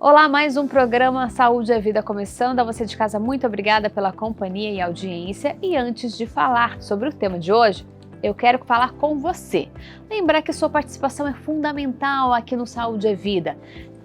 Olá, mais um programa Saúde é Vida começando. A você de casa, muito obrigada pela companhia e audiência. E antes de falar sobre o tema de hoje, eu quero falar com você. Lembrar que sua participação é fundamental aqui no Saúde é Vida.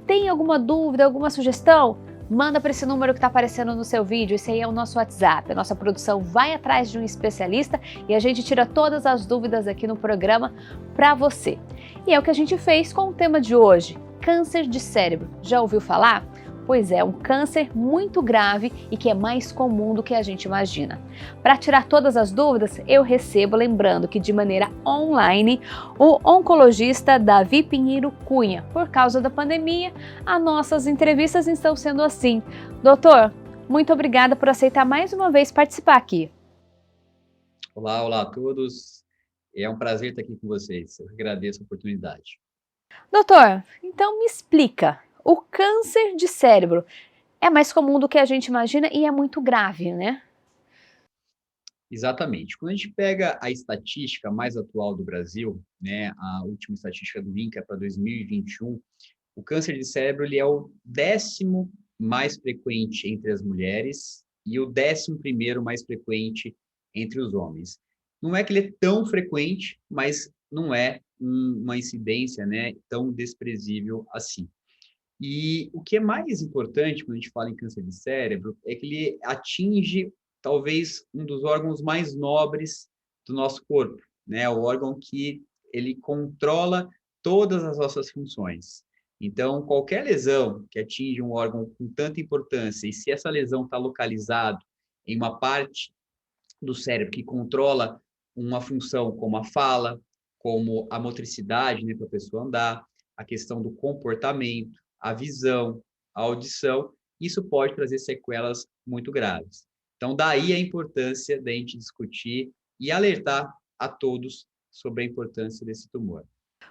Tem alguma dúvida, alguma sugestão? Manda para esse número que está aparecendo no seu vídeo. Esse aí é o nosso WhatsApp. A nossa produção vai atrás de um especialista e a gente tira todas as dúvidas aqui no programa para você. E é o que a gente fez com o tema de hoje. Câncer de cérebro. Já ouviu falar? Pois é, um câncer muito grave e que é mais comum do que a gente imagina. Para tirar todas as dúvidas, eu recebo, lembrando que de maneira online, o oncologista Davi Pinheiro Cunha. Por causa da pandemia, as nossas entrevistas estão sendo assim. Doutor, muito obrigada por aceitar mais uma vez participar aqui. Olá a todos. É um prazer estar aqui com vocês. Eu agradeço a oportunidade. Doutor, então me explica, o câncer de cérebro é mais comum do que a gente imagina e é muito grave, né? Exatamente. Quando a gente pega a estatística mais atual do Brasil, né, a última estatística do INCA para 2021, o câncer de cérebro ele é o 10º mais frequente entre as mulheres e o 11º mais frequente entre os homens. Não é que ele é tão frequente, mas não é uma incidência, né, tão desprezível assim. E o que é mais importante quando a gente fala em câncer de cérebro é que ele atinge talvez um dos órgãos mais nobres do nosso corpo, né? O órgão que ele controla todas as nossas funções. Então, qualquer lesão que atinge um órgão com tanta importância, e se essa lesão está localizada em uma parte do cérebro que controla uma função como a fala, como a motricidade, né, para a pessoa andar, a questão do comportamento, a visão, a audição, isso pode trazer sequelas muito graves. Então, daí a importância da gente discutir e alertar a todos sobre a importância desse tumor.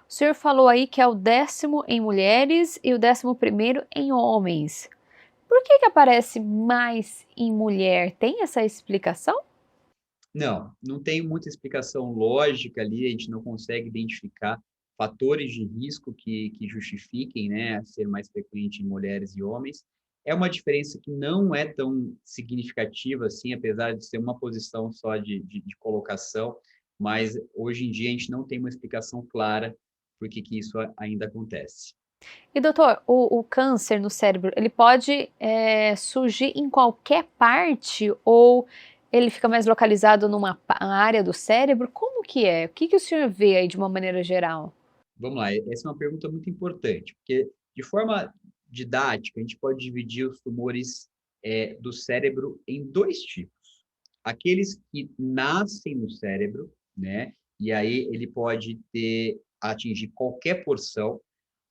O senhor falou aí que é o 10º em mulheres e o 11º em homens. Por que aparece mais em mulher? Tem essa explicação? Não tem muita explicação lógica ali, a gente não consegue identificar fatores de risco que justifiquem, né, ser mais frequente em mulheres e homens. É uma diferença que não é tão significativa assim, apesar de ser uma posição só de colocação, mas hoje em dia a gente não tem uma explicação clara por que isso ainda acontece. E doutor, o câncer no cérebro, ele pode surgir em qualquer parte ou ele fica mais localizado numa área do cérebro? Como que é? O que o senhor vê aí de uma maneira geral? Vamos lá, essa é uma pergunta muito importante, porque de forma didática, a gente pode dividir os tumores do cérebro em dois tipos. Aqueles que nascem no cérebro, né? E aí ele pode atingir qualquer porção.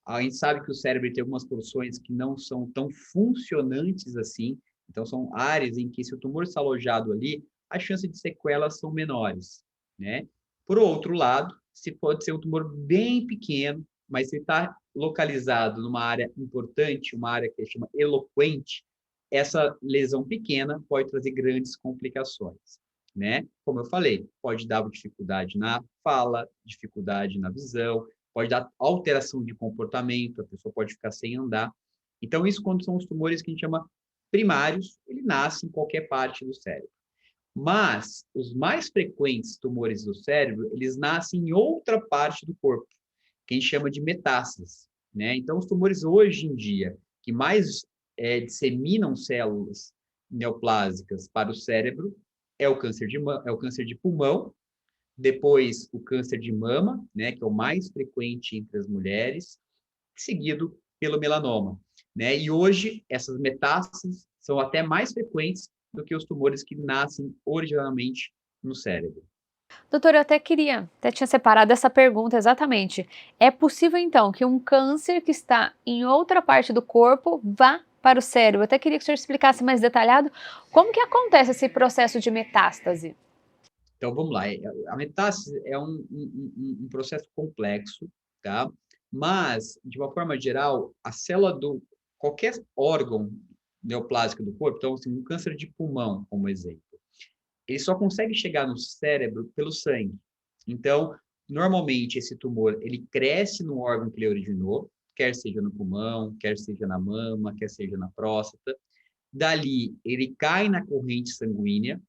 A gente sabe que o cérebro tem algumas porções que não são tão funcionantes assim, então são áreas em que se o tumor está alojado ali, a chance de sequelas são menores, né? Por outro lado, se pode ser um tumor bem pequeno, mas se está localizado numa área importante, uma área que chama eloquente, essa lesão pequena pode trazer grandes complicações, né? Como eu falei, pode dar dificuldade na fala, dificuldade na visão, pode dar alteração de comportamento, a pessoa pode ficar sem andar. Então, isso quando são os tumores que a gente chama primários, ele nasce em qualquer parte do cérebro. Mas os mais frequentes tumores do cérebro, eles nascem em outra parte do corpo, que a gente chama de metástases, né? Então, os tumores hoje em dia que mais disseminam células neoplásicas para o cérebro é o câncer de pulmão, depois o câncer de mama, né, que é o mais frequente entre as mulheres, seguido pelo melanoma, né? E hoje essas metástases são até mais frequentes do que os tumores que nascem originalmente no cérebro. Doutor, eu até tinha separado essa pergunta exatamente. É possível então que um câncer que está em outra parte do corpo vá para o cérebro? Eu até queria que o senhor explicasse mais detalhado como que acontece esse processo de metástase. Então vamos lá, a metástase é um processo complexo, tá? Mas de uma forma geral, a célula do qualquer órgão neoplásico do corpo, então assim, um câncer de pulmão, como exemplo, ele só consegue chegar no cérebro pelo sangue. Então, normalmente esse tumor, ele cresce no órgão que ele originou, quer seja no pulmão, quer seja na mama, quer seja na próstata. Dali, ele cai na corrente sanguínea,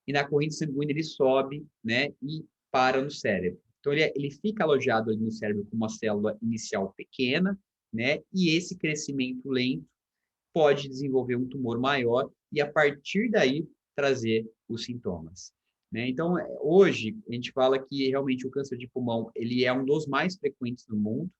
e na corrente sanguínea ele sobe, né, e para no cérebro. Então, ele fica alojado ali no cérebro com uma célula inicial pequena, né, e esse crescimento lento pode desenvolver um tumor maior e, a partir daí, trazer os sintomas. Né? Então, hoje, a gente fala que realmente o câncer de pulmão ele é um dos mais frequentes no mundo,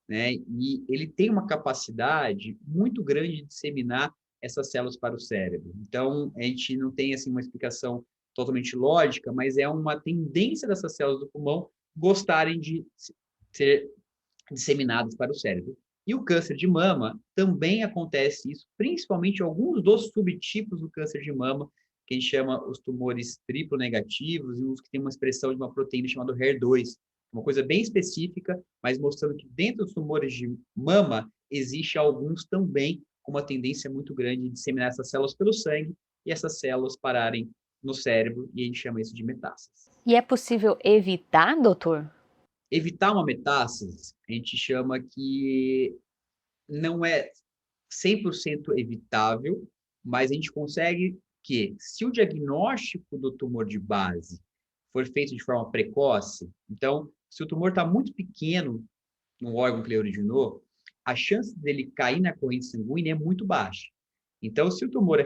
né? E ele tem uma capacidade muito grande de disseminar essas células para o cérebro. Então, a gente não tem assim uma explicação totalmente lógica, mas é uma tendência dessas células do pulmão gostarem de ser disseminadas para o cérebro. E o câncer de mama também acontece isso, principalmente alguns dos subtipos do câncer de mama, que a gente chama os tumores triplo negativos e os que têm uma expressão de uma proteína chamada HER2, uma coisa bem específica, mas mostrando que dentro dos tumores de mama existe alguns também com uma tendência muito grande de disseminar essas células pelo sangue e essas células pararem no cérebro, e a gente chama isso de metástase. E é possível evitar, doutor? Evitar uma metástase, a gente chama que não é 100% evitável, mas a gente consegue que, se o diagnóstico do tumor de base for feito de forma precoce, então, se o tumor está muito pequeno no órgão que ele originou, a chance dele cair na corrente sanguínea é muito baixa. Então, se o tumor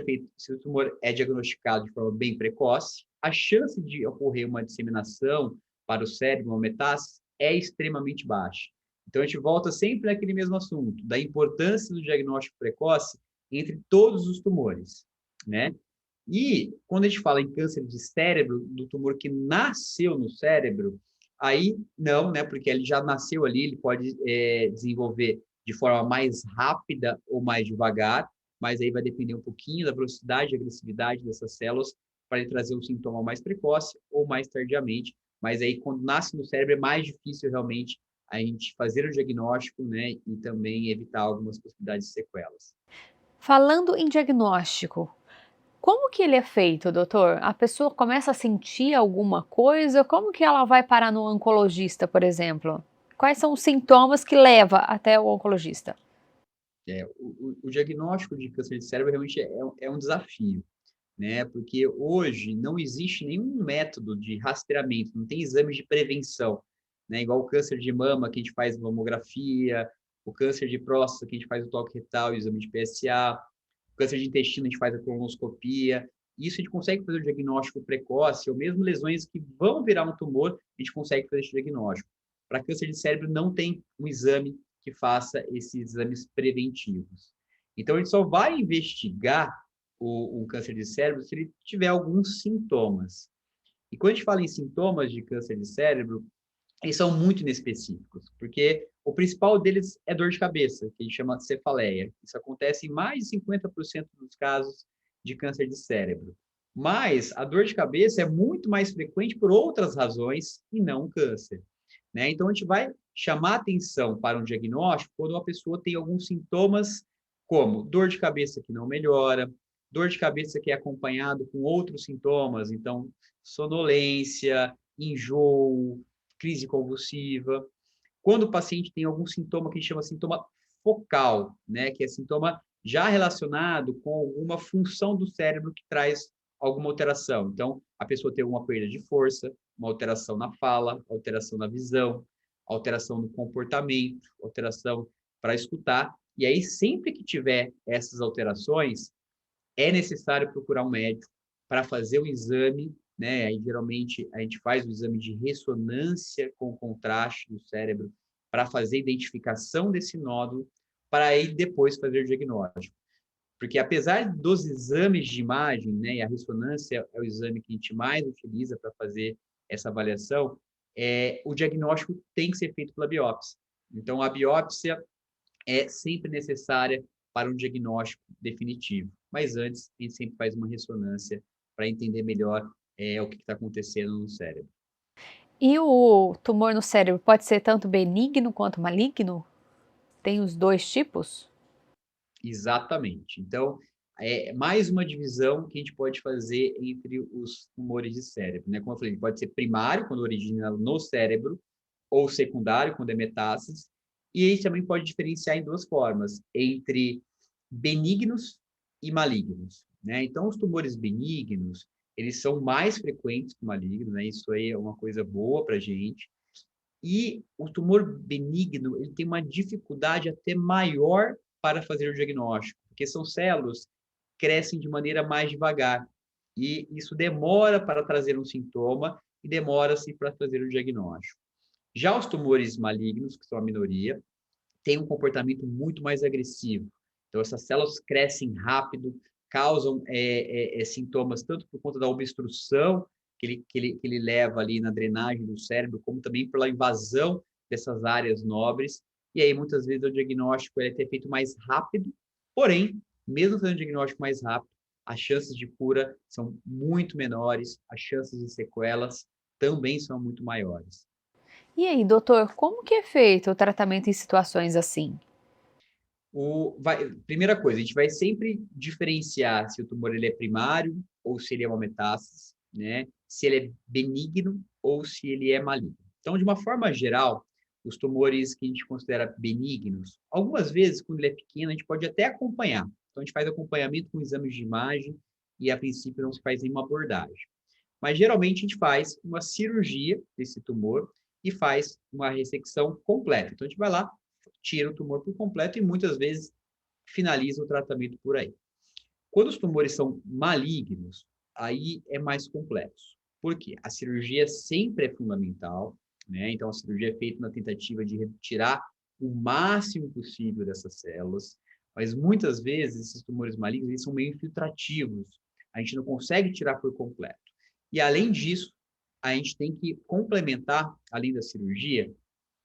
é diagnosticado de forma bem precoce, a chance de ocorrer uma disseminação para o cérebro, uma metástase, é extremamente baixa. Então, a gente volta sempre naquele mesmo assunto, da importância do diagnóstico precoce entre todos os tumores, né? E, quando a gente fala em câncer de cérebro, do tumor que nasceu no cérebro, aí não, né? Porque ele já nasceu ali, ele pode desenvolver de forma mais rápida ou mais devagar, mas aí vai depender um pouquinho da velocidade e agressividade dessas células para ele trazer um sintoma mais precoce ou mais tardiamente. Mas aí, quando nasce no cérebro, é mais difícil realmente a gente fazer o diagnóstico, né, e também evitar algumas possibilidades de sequelas. Falando em diagnóstico, como que ele é feito, doutor? A pessoa começa a sentir alguma coisa? Como que ela vai parar no oncologista, por exemplo? Quais são os sintomas que leva até o oncologista? O diagnóstico de câncer de cérebro realmente é um desafio, né? Porque hoje não existe nenhum método de rastreamento, não tem exames de prevenção, né? Igual o câncer de mama, que a gente faz mamografia, o câncer de próstata, que a gente faz o toque retal, o exame de PSA, o câncer de intestino, a gente faz a colonoscopia. Isso a gente consegue fazer o diagnóstico precoce, ou mesmo lesões que vão virar um tumor, a gente consegue fazer esse diagnóstico. Para câncer de cérebro, não tem um exame que faça esses exames preventivos. Então, a gente só vai investigar o câncer de cérebro se ele tiver alguns sintomas. E quando a gente fala em sintomas de câncer de cérebro, eles são muito inespecíficos, porque o principal deles é dor de cabeça, que a gente chama de cefaleia. Isso acontece em mais de 50% dos casos de câncer de cérebro. Mas a dor de cabeça é muito mais frequente por outras razões e não câncer. Né? Então, a gente vai chamar atenção para um diagnóstico quando uma pessoa tem alguns sintomas, como dor de cabeça que não melhora, dor de cabeça que é acompanhado com outros sintomas, então, sonolência, enjoo, crise convulsiva. Quando o paciente tem algum sintoma que a gente chama sintoma focal, né, que é sintoma já relacionado com alguma função do cérebro que traz alguma alteração. Então, a pessoa tem uma perda de força, uma alteração na fala, alteração na visão, alteração no comportamento, alteração para escutar. E aí, sempre que tiver essas alterações, é necessário procurar um médico para fazer o exame, né? Aí, geralmente, a gente faz o exame de ressonância com contraste do cérebro para fazer a identificação desse nódulo, para aí depois fazer o diagnóstico. Porque apesar dos exames de imagem, né, e a ressonância é o exame que a gente mais utiliza para fazer essa avaliação, o diagnóstico tem que ser feito pela biópsia. Então, a biópsia é sempre necessária para um diagnóstico definitivo. Mas antes, a gente sempre faz uma ressonância para entender melhor o que está acontecendo no cérebro. E o tumor no cérebro pode ser tanto benigno quanto maligno? Tem os dois tipos? Exatamente. Então, é mais uma divisão que a gente pode fazer entre os tumores de cérebro. Né? Como eu falei, ele pode ser primário, quando origina no cérebro, ou secundário, quando é metástase, E a gente também pode diferenciar em duas formas, entre benignos e malignos, né? Então, os tumores benignos, eles são mais frequentes que malignos, né? Isso aí é uma coisa boa para a gente. E o tumor benigno, ele tem uma dificuldade até maior para fazer o diagnóstico, porque são células que crescem de maneira mais devagar. E isso demora para trazer um sintoma e demora-se para fazer o diagnóstico. Já os tumores malignos, que são a minoria, têm um comportamento muito mais agressivo. Então, essas células crescem rápido, causam sintomas tanto por conta da obstrução que ele leva ali na drenagem do cérebro, como também pela invasão dessas áreas nobres. E aí, muitas vezes, o diagnóstico é até feito mais rápido, porém, mesmo fazendo o diagnóstico mais rápido, as chances de cura são muito menores, as chances de sequelas também são muito maiores. E aí, doutor, como que é feito o tratamento em situações assim? Primeira coisa, a gente vai sempre diferenciar se o tumor ele é primário ou se ele é uma metástase, né? Se ele é benigno ou se ele é maligno. Então, de uma forma geral, os tumores que a gente considera benignos, algumas vezes, quando ele é pequeno, a gente pode até acompanhar. Então, a gente faz acompanhamento com exames de imagem e, a princípio, não se faz nenhuma abordagem. Mas, geralmente, a gente faz uma cirurgia desse tumor e faz uma ressecção completa. Então, a gente vai lá, tira o tumor por completo e muitas vezes finaliza o tratamento por aí. Quando os tumores são malignos, aí é mais complexo. Por quê? A cirurgia sempre é fundamental, né? Então, a cirurgia é feita na tentativa de retirar o máximo possível dessas células, mas muitas vezes esses tumores malignos eles são meio infiltrativos. A gente não consegue tirar por completo. E, além disso, a gente tem que complementar, além da cirurgia,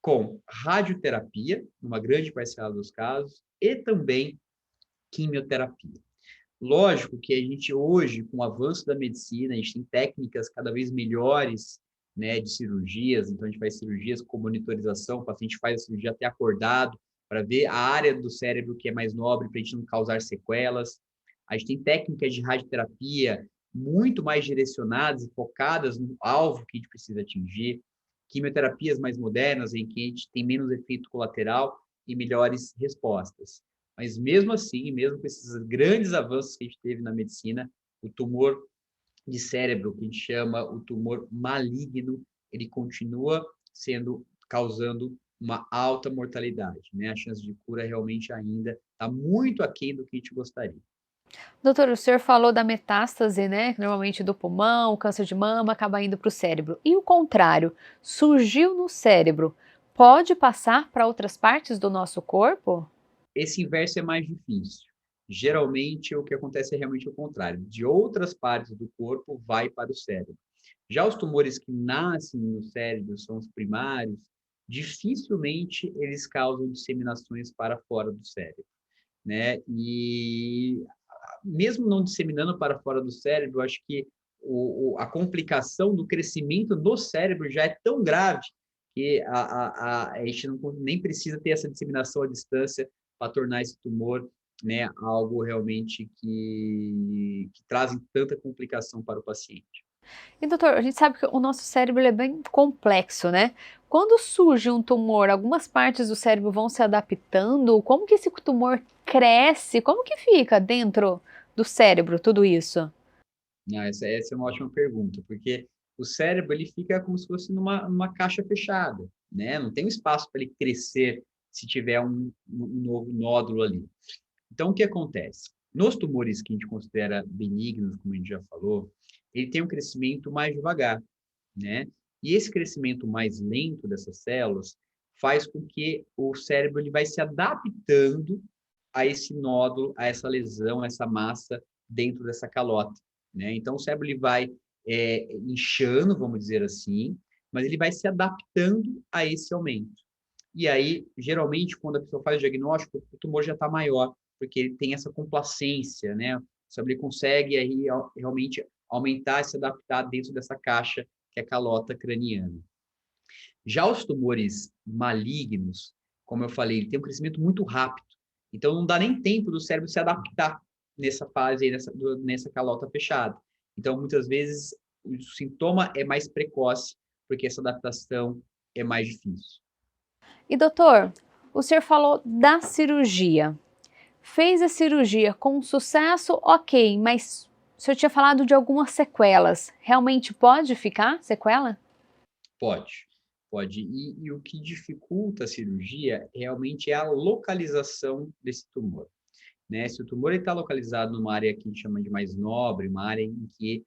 com radioterapia, numa grande parcela dos casos, e também quimioterapia. Lógico que a gente hoje, com o avanço da medicina, a gente tem técnicas cada vez melhores, né, de cirurgias, então a gente faz cirurgias com monitorização, o paciente faz a cirurgia até acordado, para ver a área do cérebro que é mais nobre, para a gente não causar sequelas. A gente tem técnicas de radioterapia muito mais direcionadas e focadas no alvo que a gente precisa atingir, quimioterapias mais modernas, em que a gente tem menos efeito colateral e melhores respostas. Mas mesmo assim, mesmo com esses grandes avanços que a gente teve na medicina, o tumor de cérebro, que a gente chama o tumor maligno, ele continua causando uma alta mortalidade, né? A chance de cura realmente ainda está muito aquém do que a gente gostaria. Doutor, o senhor falou da metástase, né? Que normalmente do pulmão, câncer de mama acaba indo para o cérebro. E o contrário, surgiu no cérebro, pode passar para outras partes do nosso corpo? Esse inverso é mais difícil. Geralmente, o que acontece é realmente o contrário. De outras partes do corpo, vai para o cérebro. Já os tumores que nascem no cérebro, são os primários, dificilmente eles causam disseminações para fora do cérebro, né? E mesmo não disseminando para fora do cérebro, acho que a complicação do crescimento no cérebro já é tão grave que a gente não, nem precisa ter essa disseminação à distância para tornar esse tumor, né, algo realmente que traz tanta complicação para o paciente. E doutor, a gente sabe que o nosso cérebro ele é bem complexo, né? Quando surge um tumor, algumas partes do cérebro vão se adaptando. Como que esse tumor cresce? Como que fica dentro do cérebro tudo isso? Ah, essa é uma ótima pergunta, porque o cérebro ele fica como se fosse numa caixa fechada, né? Não tem um espaço para ele crescer se tiver um novo nódulo ali. Então, o que acontece? Nos tumores que a gente considera benignos, como a gente já falou, ele tem um crescimento mais devagar, né? E esse crescimento mais lento dessas células faz com que o cérebro ele vai se adaptando a esse nódulo, a essa lesão, a essa massa dentro dessa calota, né? Então, o cérebro ele vai inchando, vamos dizer assim, mas ele vai se adaptando a esse aumento. E aí, geralmente, quando a pessoa faz o diagnóstico, o tumor já está maior, porque ele tem essa complacência, né? O cérebro ele consegue aí realmente aumentar e se adaptar dentro dessa caixa que é a calota craniana. Já os tumores malignos, como eu falei, ele tem um crescimento muito rápido. Então, não dá nem tempo do cérebro se adaptar nessa fase aí, nessa calota fechada. Então, muitas vezes, o sintoma é mais precoce, porque essa adaptação é mais difícil. E doutor, O senhor falou da cirurgia. Fez a cirurgia com sucesso, ok, mas o senhor tinha falado de algumas sequelas. Realmente pode ficar sequela? Pode, pode. E o que dificulta a cirurgia realmente é a localização desse tumor, né? Se o tumor está localizado numa área que a gente chama de mais nobre, uma área em que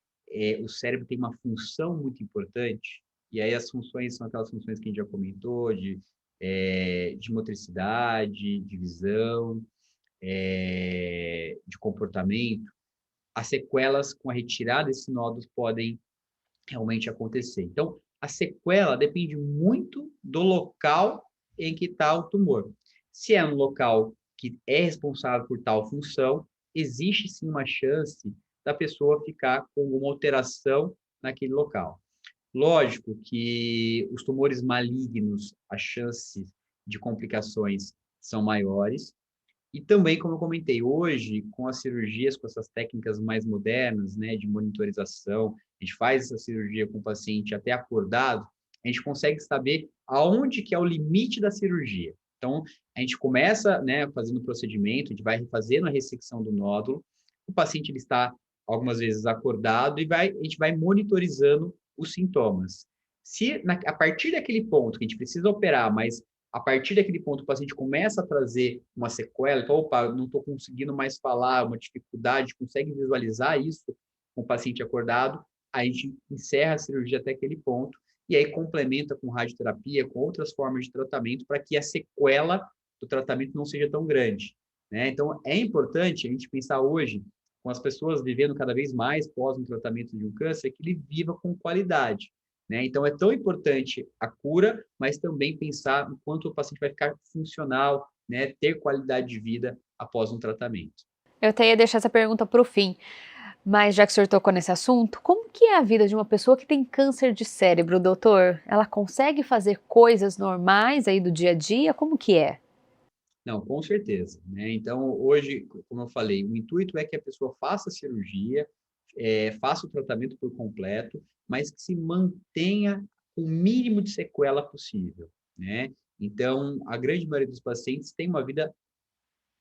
o cérebro tem uma função muito importante, e aí as funções são aquelas funções que a gente já comentou, de motricidade, de visão, de comportamento, as sequelas com a retirada desses nódulos podem realmente acontecer. Então, a sequela depende muito do local em que está o tumor. Se é um local que é responsável por tal função, existe sim uma chance da pessoa ficar com uma alteração naquele local. Lógico que os tumores malignos, as chances de complicações são maiores, e também, como eu comentei, hoje, com as cirurgias, com essas técnicas mais modernas, né, de monitorização, a gente faz essa cirurgia com o paciente até acordado, a gente consegue saber aonde que é o limite da cirurgia. Então, a gente começa, né, fazendo o procedimento, a gente vai fazendo a ressecção do nódulo, o paciente ele está algumas vezes acordado e a gente vai monitorizando os sintomas. Se a partir daquele ponto que a gente precisa operar, mas a partir daquele ponto o paciente começa a trazer uma sequela, então, opa, não estou conseguindo mais falar, uma dificuldade, consegue visualizar isso com o paciente acordado, a gente encerra a cirurgia até aquele ponto e aí complementa com radioterapia, com outras formas de tratamento para que a sequela do tratamento não seja tão grande, né? Então, é importante a gente pensar hoje, com as pessoas vivendo cada vez mais pós um tratamento de um câncer, que ele viva com qualidade, né? Então, é tão importante a cura, mas também pensar no quanto o paciente vai ficar funcional, né? Ter qualidade de vida após um tratamento. Eu até ia deixar essa pergunta para o fim, mas já que o senhor tocou nesse assunto, como que é a vida de uma pessoa que tem câncer de cérebro, doutor? Ela consegue fazer coisas normais aí do dia a dia? Como que é? Não, com certeza, né? Então, hoje, como eu falei, o intuito é que a pessoa faça a cirurgia, faça o tratamento por completo, mas que se mantenha o mínimo de sequela possível, né? Então, a grande maioria dos pacientes tem uma vida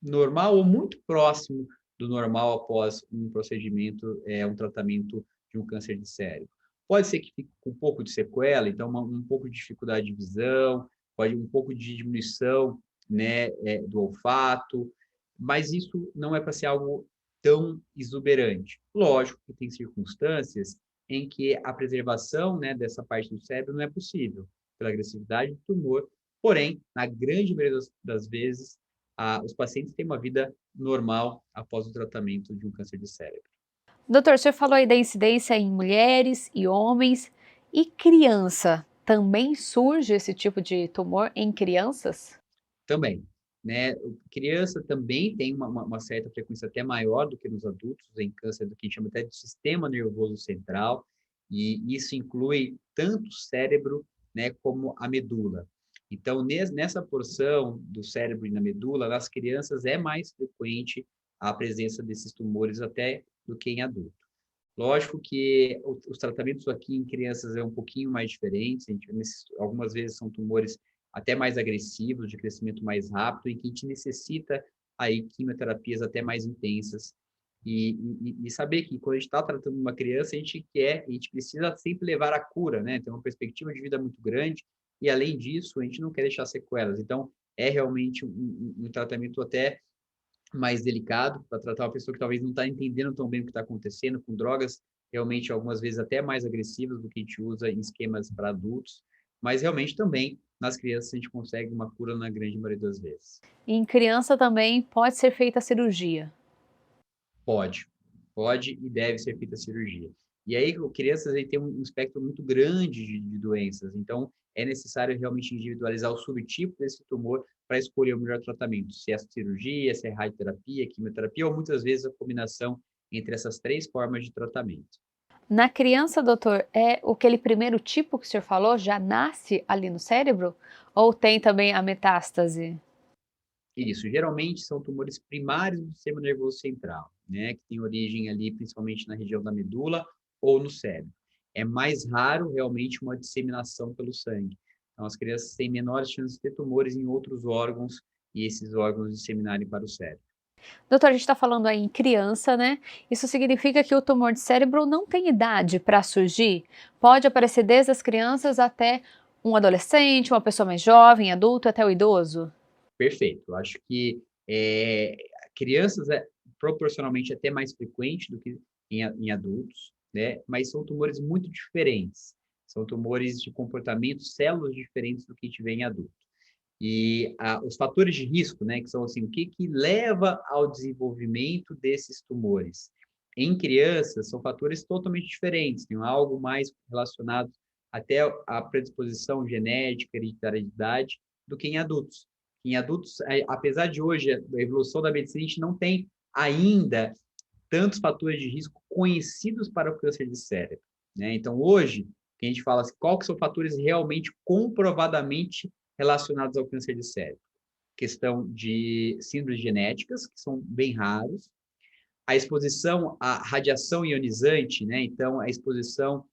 normal ou muito próximo do normal após um procedimento, um tratamento de um câncer de cérebro. Pode ser que fique com um pouco de sequela, então um pouco de dificuldade de visão, pode um pouco de diminuição, né, do olfato, mas isso não é para ser algo tão exuberante. Lógico que tem circunstâncias em que a preservação, né, dessa parte do cérebro não é possível, pela agressividade do tumor, porém, na grande maioria das vezes, os pacientes têm uma vida normal após o tratamento de um câncer de cérebro. Doutor, o senhor falou aí da incidência em mulheres e homens e criança. Também surge esse tipo de tumor em crianças? Também, né? Criança também tem uma certa frequência até maior do que nos adultos em câncer do que a gente chama até de sistema nervoso central, e isso inclui tanto o cérebro, né, como a medula. Então, nessa porção do cérebro e na medula, nas crianças é mais frequente a presença desses tumores até do que em adultos. Lógico que os tratamentos aqui em crianças é um pouquinho mais diferentes, algumas vezes são tumores até mais agressivos, de crescimento mais rápido, em que a gente necessita aí quimioterapias até mais intensas. E saber que quando a gente está tratando uma criança, a gente precisa sempre levar a cura, né? Tem uma perspectiva de vida muito grande, e além disso, a gente não quer deixar sequelas. Então, é realmente um tratamento até mais delicado para tratar uma pessoa que talvez não está entendendo tão bem o que está acontecendo, com drogas realmente algumas vezes até mais agressivas do que a gente usa em esquemas para adultos, mas realmente também nas crianças a gente consegue uma cura na grande maioria das vezes. E em criança também pode ser feita a cirurgia. Pode, pode e deve ser feita a cirurgia. E aí, crianças aí têm um espectro muito grande de doenças, então é necessário realmente individualizar o subtipo desse tumor para escolher o melhor tratamento, se é cirurgia, se é radioterapia, quimioterapia, ou muitas vezes a combinação entre essas três formas de tratamento. Na criança, doutor, é aquele primeiro tipo que o senhor falou, já nasce ali no cérebro? Ou tem também a metástase? Isso, geralmente são tumores primários do sistema nervoso central, né, que tem origem ali principalmente na região da medula ou no cérebro. É mais raro realmente uma disseminação pelo sangue, Então, as crianças têm menores chances de ter tumores em outros órgãos e esses órgãos disseminarem para o cérebro. Doutor, a gente está falando aí em criança, né? Isso significa que o tumor de cérebro não tem idade para surgir? Pode aparecer desde as crianças até um adolescente, uma pessoa mais jovem, adulto, até o idoso? Perfeito. Eu acho que crianças é proporcionalmente até mais frequente do que em adultos, né? Mas são tumores muito diferentes. São tumores de comportamento, células diferentes do que a gente vê em adulto. E os fatores de risco, né, que são assim, o que leva ao desenvolvimento desses tumores? Em crianças, são fatores totalmente diferentes, tem algo mais relacionado até à predisposição genética, hereditariedade, do que em adultos. Em adultos, apesar de hoje a evolução da medicina, a gente não tem ainda tantos fatores de risco conhecidos para o câncer de cérebro, né? Então, hoje, que a gente fala assim, qual que são fatores realmente comprovadamente relacionados ao câncer de cérebro? Questão de síndromes genéticas, que são bem raros, a exposição à radiação ionizante, né? Então, a exposição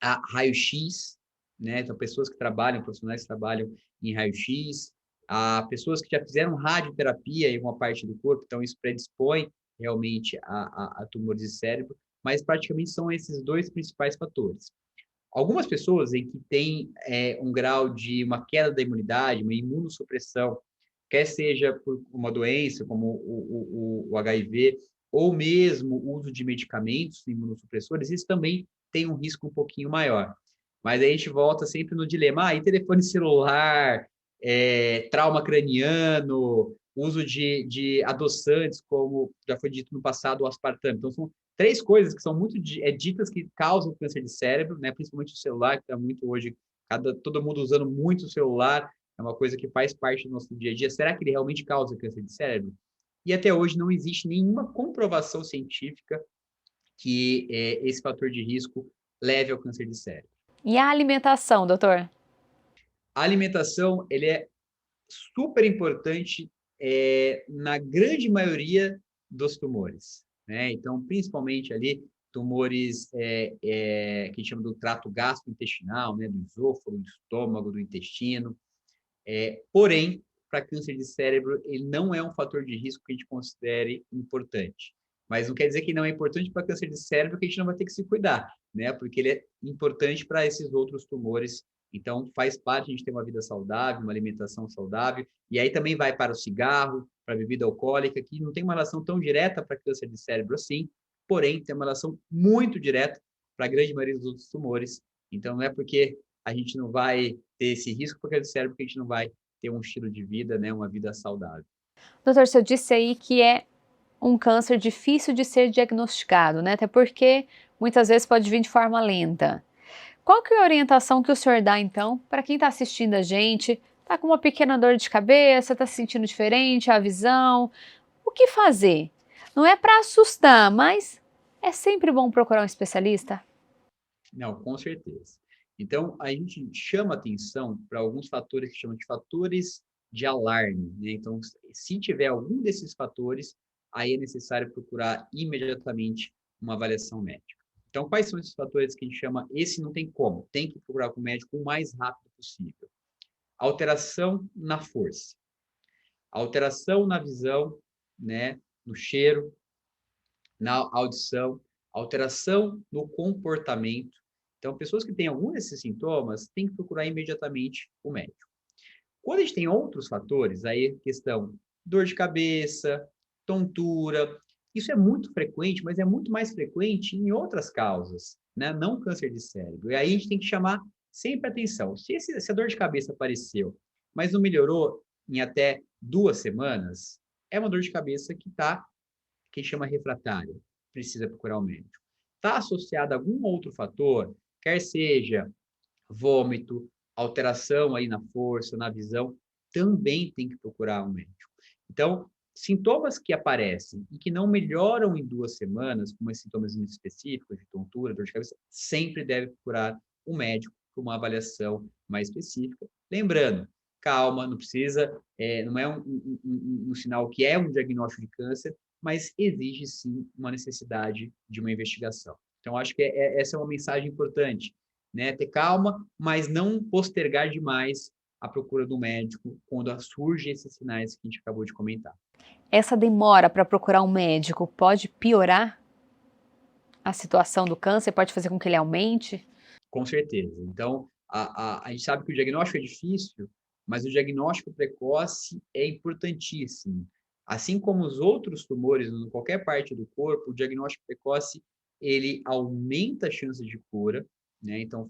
a raio-x, né? Então, pessoas que trabalham, profissionais que trabalham em raio-x, a pessoas que já fizeram radioterapia em uma parte do corpo, então isso predispõe realmente a tumores de cérebro, mas praticamente são esses dois principais fatores. Algumas pessoas em que tem um grau de uma queda da imunidade, uma imunossupressão, quer seja por uma doença como o HIV, ou mesmo o uso de medicamentos imunossupressores, isso também tem um risco um pouquinho maior. Mas aí a gente volta sempre no dilema, e telefone celular, trauma craniano, uso de adoçantes, como já foi dito no passado, o aspartame. Então, são três coisas que são muito ditas que causam câncer de cérebro, né? Principalmente o celular, que está muito hoje, todo mundo usando muito o celular, é uma coisa que faz parte do nosso dia a dia. Será que ele realmente causa câncer de cérebro? E até hoje não existe nenhuma comprovação científica que esse fator de risco leve ao câncer de cérebro. E a alimentação, doutor? A alimentação, ele é super importante na grande maioria dos tumores, né? Então, principalmente ali, tumores que a gente chama do trato gastrointestinal, né? Do esôfago, do estômago, do intestino. Porém, para câncer de cérebro, ele não é um fator de risco que a gente considere importante. Mas não quer dizer que não é importante para câncer de cérebro que a gente não vai ter que se cuidar, né? Porque ele é importante para esses outros tumores. Então, faz parte a gente ter uma vida saudável, uma alimentação saudável. E aí também vai para o cigarro, para a bebida alcoólica, que não tem uma relação tão direta para câncer de cérebro assim, porém tem uma relação muito direta para a grande maioria dos outros tumores. Então, não é porque a gente não vai ter esse risco para câncer de cérebro que a gente não vai ter um estilo de vida, né, uma vida saudável. Doutor, você disse aí que é um câncer difícil de ser diagnosticado, né? Até porque muitas vezes pode vir de forma lenta. Qual que é a orientação que o senhor dá, então, para quem está assistindo a gente, está com uma pequena dor de cabeça, está se sentindo diferente, a visão, o que fazer? Não é para assustar, mas é sempre bom procurar um especialista? Não, com certeza. Então, a gente chama atenção para alguns fatores que chamam de fatores de alarme, né? Então, se tiver algum desses fatores, aí é necessário procurar imediatamente uma avaliação médica. Então, quais são esses fatores que a gente chama, esse não tem como, tem que procurar com o médico o mais rápido possível. Alteração na força, alteração na visão, né, no cheiro, na audição, alteração no comportamento. Então, pessoas que têm algum desses sintomas têm que procurar imediatamente o médico. Quando a gente tem outros fatores, aí questão dor de cabeça, tontura, isso é muito frequente, mas é muito mais frequente em outras causas, né? Não câncer de cérebro. E aí a gente tem que chamar sempre atenção. Se a dor de cabeça apareceu, mas não melhorou em até 2 semanas, é uma dor de cabeça que chama refratária, precisa procurar o médico. Está associado a algum outro fator, quer seja vômito, alteração aí na força, na visão, também tem que procurar um médico. Então, sintomas que aparecem e que não melhoram em 2 semanas, como esses sintomas específicos de tontura, dor de cabeça, sempre deve procurar um médico para uma avaliação mais específica. Lembrando, calma, não precisa, não é um sinal que é um diagnóstico de câncer, mas exige sim uma necessidade de uma investigação. Então, acho que essa é uma mensagem importante. né? Ter calma, mas não postergar demais a procura do médico quando surgem esses sinais que a gente acabou de comentar. Essa demora para procurar um médico pode piorar a situação do câncer? Pode fazer com que ele aumente? Com certeza. Então, a gente sabe que o diagnóstico é difícil, mas o diagnóstico precoce é importantíssimo. Assim como os outros tumores em qualquer parte do corpo, o diagnóstico precoce, ele aumenta a chance de cura, né? Então,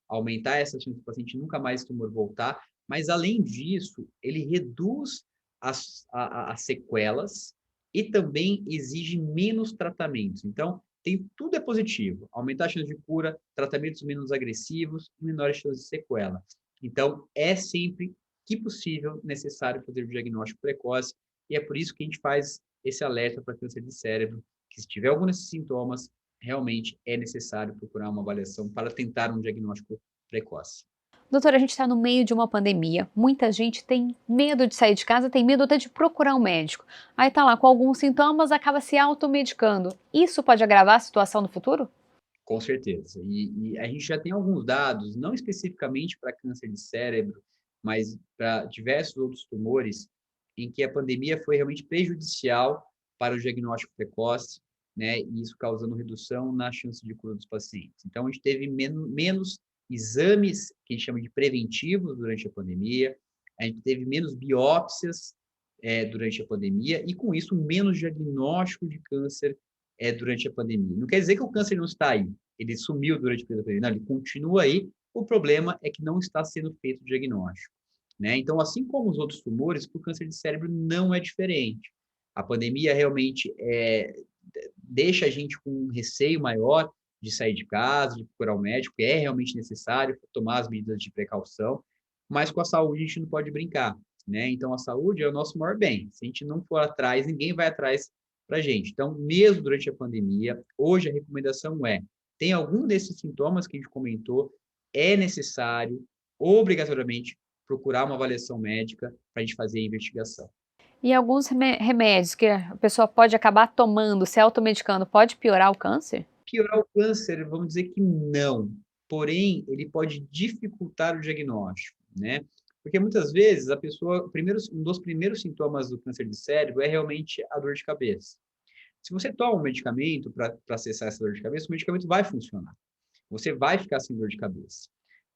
aumentar essa chance do paciente nunca mais esse tumor voltar, mas além disso, ele reduz as sequelas e também exige menos tratamentos. Então, tudo é positivo. Aumentar a chance de cura, tratamentos menos agressivos e menores chances de sequela. Então, é sempre que possível necessário fazer o diagnóstico precoce e é por isso que a gente faz esse alerta para câncer de cérebro, que se tiver algum desses sintomas, realmente é necessário procurar uma avaliação para tentar um diagnóstico precoce. Doutora, a gente está no meio de uma pandemia, muita gente tem medo de sair de casa, tem medo até de procurar um médico. Aí tá lá com alguns sintomas, acaba se automedicando. Isso pode agravar a situação no futuro? Com certeza. E a gente já tem alguns dados, não especificamente para câncer de cérebro, mas para diversos outros tumores, em que a pandemia foi realmente prejudicial para o diagnóstico precoce, né? E isso causando redução na chance de cura dos pacientes. Então, a gente teve menos exames, que a gente chama de preventivos, durante a pandemia, a gente teve menos biópsias durante a pandemia, e com isso, menos diagnóstico de câncer durante a pandemia. Não quer dizer que o câncer não está aí, ele sumiu durante a pandemia, não, ele continua aí, o problema é que não está sendo feito o diagnóstico, né? Então, assim como os outros tumores, o câncer de cérebro não é diferente. A pandemia realmente deixa a gente com um receio maior de sair de casa, de procurar o médico, é realmente necessário tomar as medidas de precaução, mas com a saúde a gente não pode brincar, né? Então, a saúde é o nosso maior bem. Se a gente não for atrás, ninguém vai atrás para a gente. Então, mesmo durante a pandemia, hoje a recomendação tem algum desses sintomas que a gente comentou, é necessário, obrigatoriamente, procurar uma avaliação médica para a gente fazer a investigação. E alguns remédios que a pessoa pode acabar tomando, se automedicando, pode piorar o câncer? Piorar o câncer, vamos dizer que não. Porém, ele pode dificultar o diagnóstico, né? Porque muitas vezes a pessoa, um dos primeiros sintomas do câncer de cérebro é realmente a dor de cabeça. Se você toma um medicamento para cessar essa dor de cabeça, o medicamento vai funcionar. Você vai ficar sem dor de cabeça.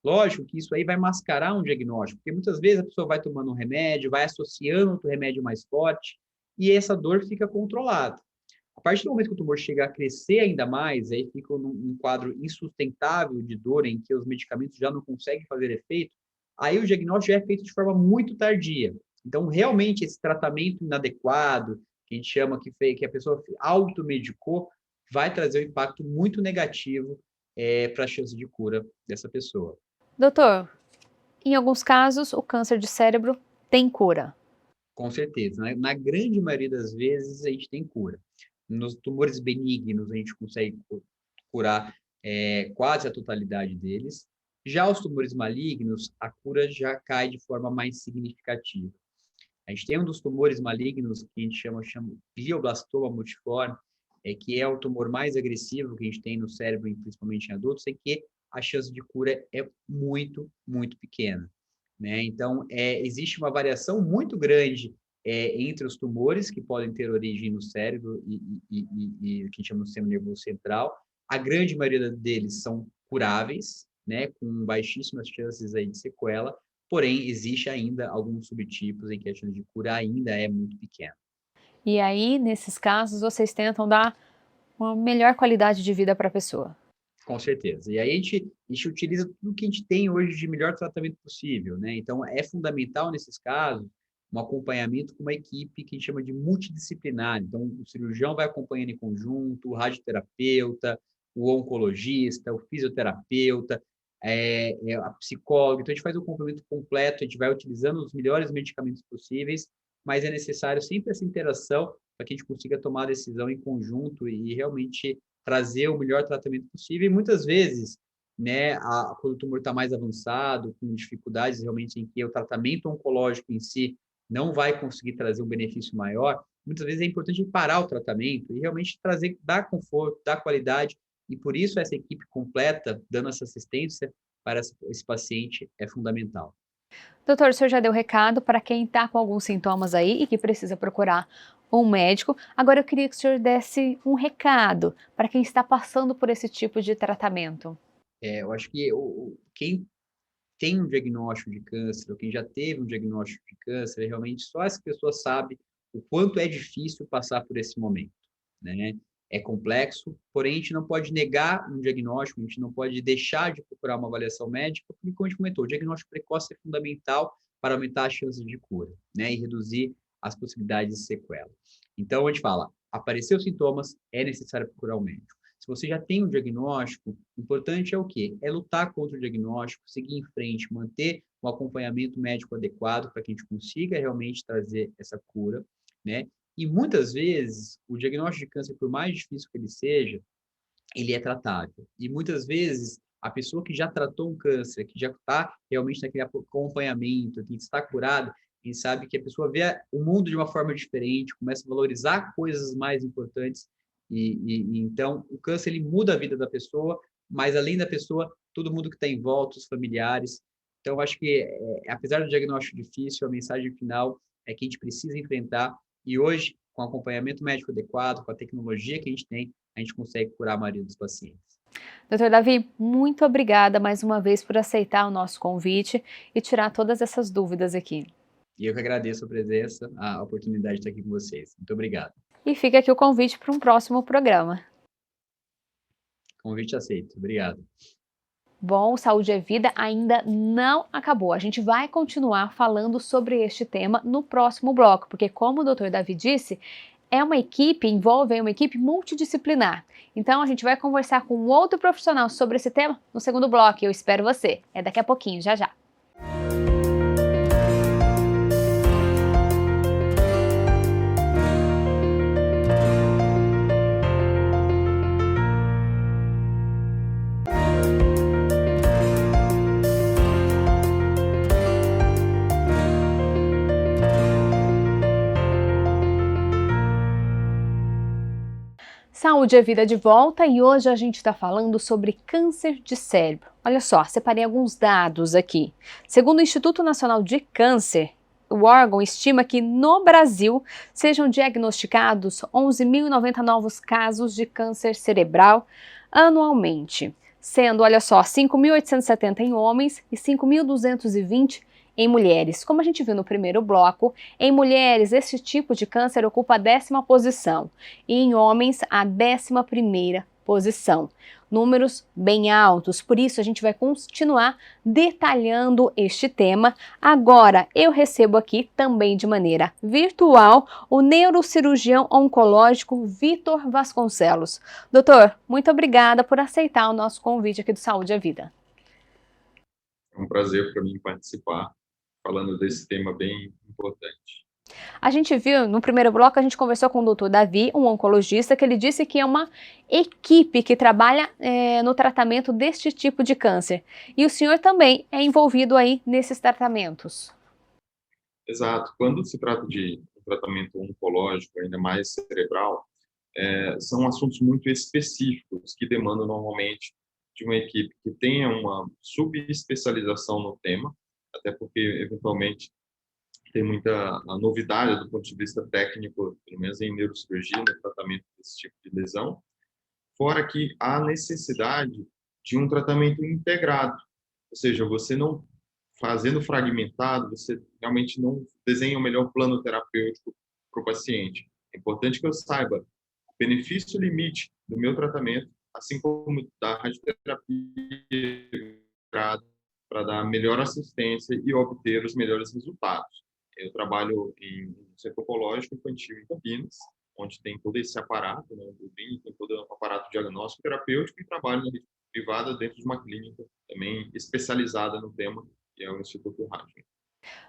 Lógico que isso aí vai mascarar um diagnóstico, porque muitas vezes a pessoa vai tomando um remédio, vai associando outro remédio mais forte, e essa dor fica controlada. A partir do momento que o tumor chega a crescer ainda mais, aí fica num quadro insustentável de dor, em que os medicamentos já não conseguem fazer efeito, aí o diagnóstico já é feito de forma muito tardia. Então, realmente, esse tratamento inadequado, que a gente chama que a pessoa automedicou, vai trazer um impacto muito negativo para a chance de cura dessa pessoa. Doutor, em alguns casos, o câncer de cérebro tem cura. Com certeza. Né? Na grande maioria das vezes, a gente tem cura. Nos tumores benignos, a gente consegue curar quase a totalidade deles. Já os tumores malignos, a cura já cai de forma mais significativa. A gente tem um dos tumores malignos que a gente chama glioblastoma multiforme, que é o tumor mais agressivo que a gente tem no cérebro, principalmente em adultos, e que a chance de cura é muito, muito pequena, né? Então, existe uma variação muito grande entre os tumores que podem ter origem no cérebro e que a gente chama de sistema nervoso central. A grande maioria deles são curáveis, né, com baixíssimas chances aí de sequela, porém, existe ainda alguns subtipos em que a chance de cura ainda é muito pequena. E aí, nesses casos, vocês tentam dar uma melhor qualidade de vida para a pessoa. Com certeza. E aí a gente utiliza tudo que a gente tem hoje de melhor tratamento possível, né? Então, é fundamental nesses casos um acompanhamento com uma equipe que a gente chama de multidisciplinar. Então, o cirurgião vai acompanhando em conjunto, o radioterapeuta, o oncologista, o fisioterapeuta, a psicóloga. Então, a gente faz o acompanhamento completo, a gente vai utilizando os melhores medicamentos possíveis, mas é necessário sempre essa interação para que a gente consiga tomar a decisão em conjunto e realmente trazer o melhor tratamento possível. E muitas vezes, né, quando o tumor está mais avançado, com dificuldades realmente em que o tratamento oncológico em si não vai conseguir trazer um benefício maior, muitas vezes é importante parar o tratamento e realmente dar conforto, dar qualidade e por isso essa equipe completa, dando essa assistência para esse paciente, é fundamental. Doutor, o senhor já deu recado para quem está com alguns sintomas aí e que precisa procurar um médico. Agora eu queria que o senhor desse um recado para quem está passando por esse tipo de tratamento. Eu acho que quem tem um diagnóstico de câncer, ou quem já teve um diagnóstico de câncer, realmente só essa pessoa sabe o quanto é difícil passar por esse momento, né? É complexo, porém a gente não pode negar um diagnóstico, a gente não pode deixar de procurar uma avaliação médica, porque, como a gente comentou, o diagnóstico precoce é fundamental para aumentar as chances de cura, né? E reduzir as possibilidades de sequela. Então, a gente fala, apareceu sintomas, é necessário procurar um médico. Se você já tem um diagnóstico, o importante é o quê? É lutar contra o diagnóstico, seguir em frente, manter um acompanhamento médico adequado para que a gente consiga realmente trazer essa cura, né? E muitas vezes, o diagnóstico de câncer, por mais difícil que ele seja, ele é tratável. E muitas vezes, a pessoa que já tratou um câncer, que já está realmente naquele acompanhamento, que está curada, quem sabe que a pessoa vê o mundo de uma forma diferente, começa a valorizar coisas mais importantes. Então, o câncer ele muda a vida da pessoa, mas além da pessoa, todo mundo que está em volta, os familiares. Então, eu acho que, apesar do diagnóstico difícil, a mensagem final é que a gente precisa enfrentar. E hoje, com acompanhamento médico adequado, com a tecnologia que a gente consegue curar a maioria dos pacientes. Doutor Davi, muito obrigada mais uma vez por aceitar o nosso convite e tirar todas essas dúvidas aqui. E eu que agradeço a presença, a oportunidade de estar aqui com vocês. Muito obrigado. E fica aqui o convite para um próximo programa. Convite aceito. Obrigado. Bom, Saúde é Vida ainda não acabou. A gente vai continuar falando sobre este tema no próximo bloco, porque como o Dr. Davi disse, envolve uma equipe multidisciplinar. Então a gente vai conversar com outro profissional sobre esse tema no segundo bloco e eu espero você. É daqui a pouquinho, já já. Saúde é Vida de volta e hoje a gente está falando sobre câncer de cérebro. Olha só, separei alguns dados aqui. Segundo o Instituto Nacional de Câncer, o órgão estima que no Brasil sejam diagnosticados 11.090 novos casos de câncer cerebral anualmente, sendo, olha só, 5.870 em homens e 5.220 em mulheres. Como a gente viu no primeiro bloco, em mulheres esse tipo de câncer ocupa a 10ª posição e em homens a 11ª posição. Números bem altos, por isso a gente vai continuar detalhando este tema. Agora eu recebo aqui também de maneira virtual o neurocirurgião oncológico Vitor Vasconcelos. Doutor, muito obrigada por aceitar o nosso convite aqui do Saúde à Vida. É um prazer para mim participar, falando desse tema bem importante. A gente viu, no primeiro bloco, a gente conversou com o Dr. Davi, um oncologista, que ele disse que é uma equipe que trabalha no tratamento deste tipo de câncer. E o senhor também é envolvido aí nesses tratamentos. Exato. Quando se trata de um tratamento oncológico, ainda mais cerebral, são assuntos muito específicos que demandam normalmente de uma equipe que tenha uma subespecialização no tema, até porque, eventualmente, tem muita novidade do ponto de vista técnico, pelo menos em neurocirurgia, no tratamento desse tipo de lesão, fora que há necessidade de um tratamento integrado, ou seja, você não fazendo fragmentado, você realmente não desenha o melhor plano terapêutico para o paciente. É importante que eu saiba o benefício limite do meu tratamento, assim como da radioterapia para dar melhor assistência e obter os melhores resultados. Eu trabalho em um centro oncológico infantil em Campinas, onde tem todo esse aparato, né, tem todo o aparato diagnóstico terapêutico e trabalho na rede privada dentro de uma clínica também especializada no tema, que é o Instituto Raj.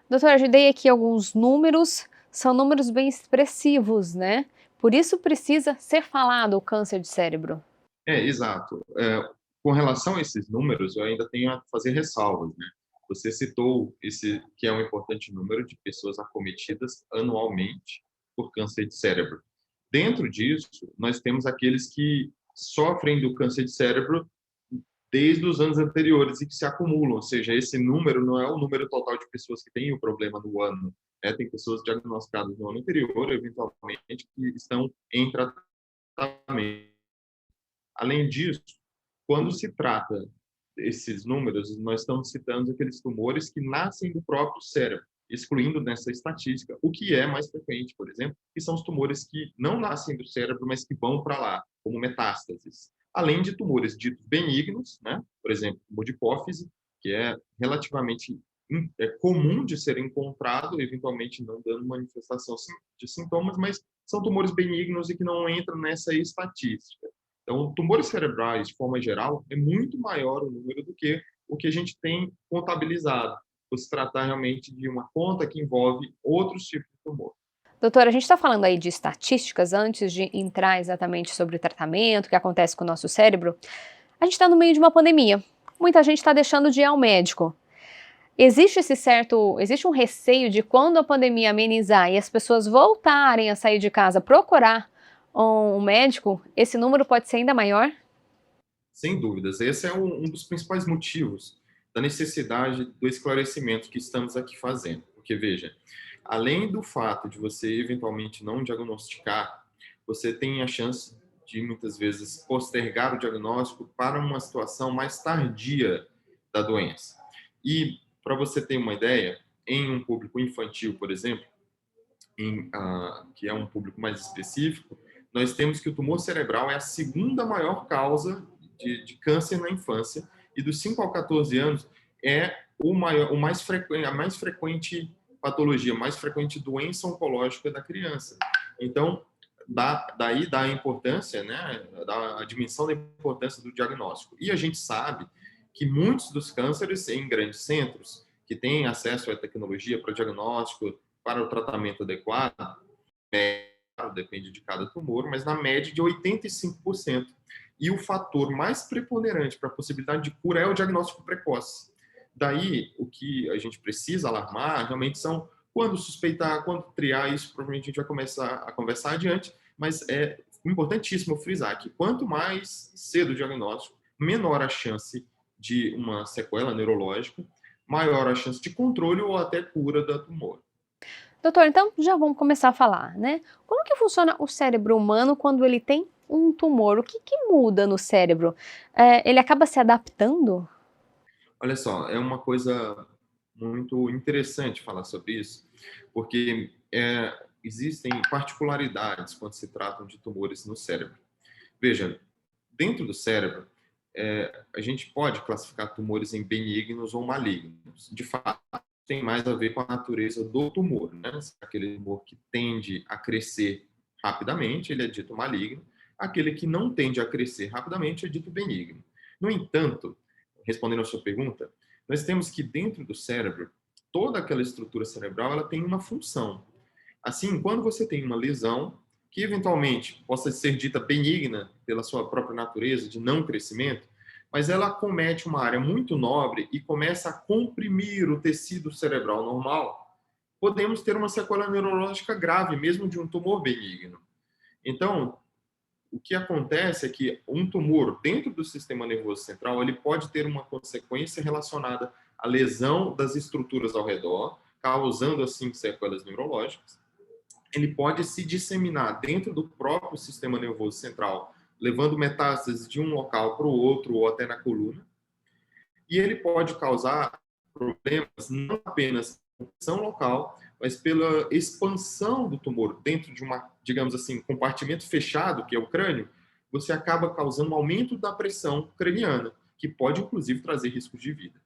Doutor, eu dei aqui alguns números, são números bem expressivos, né? Por isso precisa ser falado o câncer de cérebro. Exato. Com relação a esses números, eu ainda tenho a fazer ressalvas, né? Você citou esse que é um importante número de pessoas acometidas anualmente por câncer de cérebro. Dentro disso, nós temos aqueles que sofrem do câncer de cérebro desde os anos anteriores e que se acumulam, ou seja, esse número não é o número total de pessoas que têm o problema no ano, né? Tem pessoas diagnosticadas no ano anterior, eventualmente, que estão em tratamento. Além disso, quando se trata desses números, nós estamos citando aqueles tumores que nascem do próprio cérebro, excluindo nessa estatística o que é mais frequente, por exemplo, que são os tumores que não nascem do cérebro, mas que vão para lá, como metástases. Além de tumores ditos benignos, né? Por exemplo, tumor de hipófise, que é relativamente comum de ser encontrado, eventualmente não dando manifestação de sintomas, mas são tumores benignos e que não entram nessa estatística. Então, tumores cerebrais, de forma geral, é muito maior o número do que o que a gente tem contabilizado, por se tratar realmente de uma conta que envolve outros tipos de tumor. Doutora, a gente está falando aí de estatísticas antes de entrar exatamente sobre o tratamento, o que acontece com o nosso cérebro. A gente está no meio de uma pandemia. Muita gente está deixando de ir ao médico. Existe um receio de quando a pandemia amenizar e as pessoas voltarem a sair de casa, procurar um médico, esse número pode ser ainda maior? Sem dúvidas, esse é um dos principais motivos da necessidade do esclarecimento que estamos aqui fazendo. Porque, veja, além do fato de você eventualmente não diagnosticar, você tem a chance de muitas vezes postergar o diagnóstico para uma situação mais tardia da doença. E, para você ter uma ideia, em um público infantil, por exemplo, que é um público mais específico, nós temos que o tumor cerebral é a segunda maior causa de câncer na infância, e dos 5 a 14 anos é a mais frequente patologia, mais frequente doença oncológica da criança. Então, daí dá a importância, né, a dimensão da importância do diagnóstico. E a gente sabe que muitos dos cânceres em grandes centros, que têm acesso à tecnologia para diagnóstico, para o tratamento adequado, depende de cada tumor, mas na média de 85%. E o fator mais preponderante para a possibilidade de cura é o diagnóstico precoce. Daí, o que a gente precisa alarmar realmente são quando suspeitar, quando triar, isso provavelmente a gente vai começar a conversar adiante, mas é importantíssimo frisar que quanto mais cedo o diagnóstico, menor a chance de uma sequela neurológica, maior a chance de controle ou até cura da tumor. Doutor, então já vamos começar a falar, né? Como que funciona o cérebro humano quando ele tem um tumor? O que que muda no cérebro? Ele acaba se adaptando? Olha só, é uma coisa muito interessante falar sobre isso, porque existem particularidades quando se tratam de tumores no cérebro. Veja, dentro do cérebro, a gente pode classificar tumores em benignos ou malignos. De fato, tem mais a ver com a natureza do tumor, né? Aquele tumor que tende a crescer rapidamente, ele é dito maligno. Aquele que não tende a crescer rapidamente é dito benigno. No entanto, respondendo à sua pergunta, nós temos que dentro do cérebro, toda aquela estrutura cerebral, ela tem uma função. Assim, quando você tem uma lesão que eventualmente possa ser dita benigna pela sua própria natureza de não crescimento, mas ela acomete uma área muito nobre e começa a comprimir o tecido cerebral normal, podemos ter uma sequela neurológica grave, mesmo de um tumor benigno. Então, o que acontece é que um tumor dentro do sistema nervoso central, ele pode ter uma consequência relacionada à lesão das estruturas ao redor, causando assim sequelas neurológicas. Ele pode se disseminar dentro do próprio sistema nervoso central, levando metástases de um local para o outro ou até na coluna. E ele pode causar problemas não apenas na função local, mas pela expansão do tumor dentro de uma, digamos assim, compartimento fechado, que é o crânio, você acaba causando um aumento da pressão craniana, que pode inclusive trazer riscos de vida.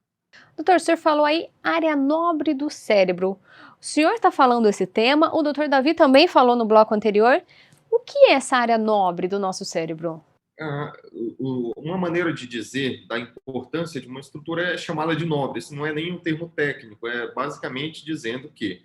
Doutor, o senhor falou aí área nobre do cérebro. O senhor está falando esse tema, o doutor Davi também falou no bloco anterior. O que é essa área nobre do nosso cérebro? Uma maneira de dizer da importância de uma estrutura é chamá-la de nobre. Isso não é nem um termo técnico, é basicamente dizendo que,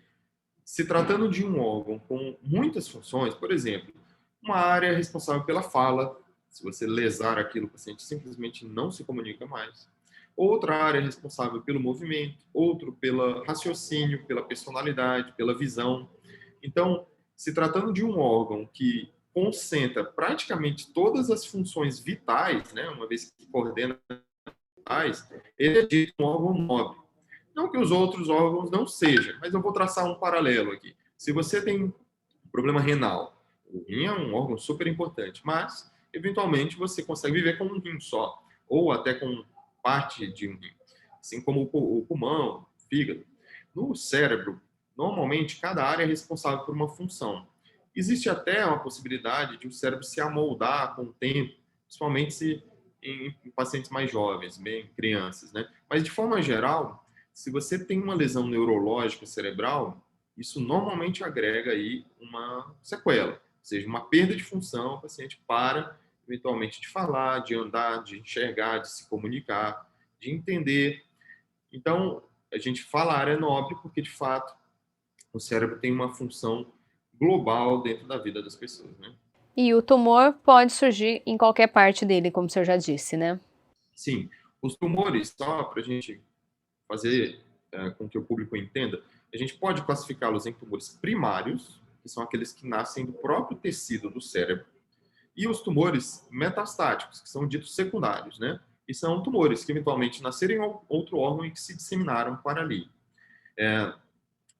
se tratando de um órgão com muitas funções, por exemplo, uma área responsável pela fala, se você lesar aquilo, o paciente simplesmente não se comunica mais. Outra área responsável pelo movimento, outro pelo raciocínio, pela personalidade, pela visão. Então, se tratando de um órgão que concentra praticamente todas as funções vitais, né, uma vez que coordena vitais, ele é dito um órgão nobre. Não que os outros órgãos não sejam, mas eu vou traçar um paralelo aqui. Se você tem um problema renal, o rim é um órgão super importante, mas eventualmente você consegue viver com um rim só, ou até com parte de um rim, assim como o pulmão, o fígado. No cérebro, normalmente cada área é responsável por uma função. Existe até uma possibilidade de o cérebro se amoldar com o tempo, principalmente se em pacientes mais jovens, bem crianças, né? Mas de forma geral, se você tem uma lesão neurológica cerebral, isso normalmente agrega aí uma sequela, ou seja, uma perda de função, o paciente para eventualmente de falar, de andar, de enxergar, de se comunicar, de entender. Então, a gente fala área nobre porque, de fato, o cérebro tem uma função global dentro da vida das pessoas, né? E o tumor pode surgir em qualquer parte dele, como o senhor já disse, né? Sim, os tumores, só para a gente fazer com que o público entenda, a gente pode classificá-los em tumores primários, que são aqueles que nascem do próprio tecido do cérebro, e os tumores metastáticos, que são ditos secundários, né? E são tumores que eventualmente nasceram em outro órgão e que se disseminaram para ali.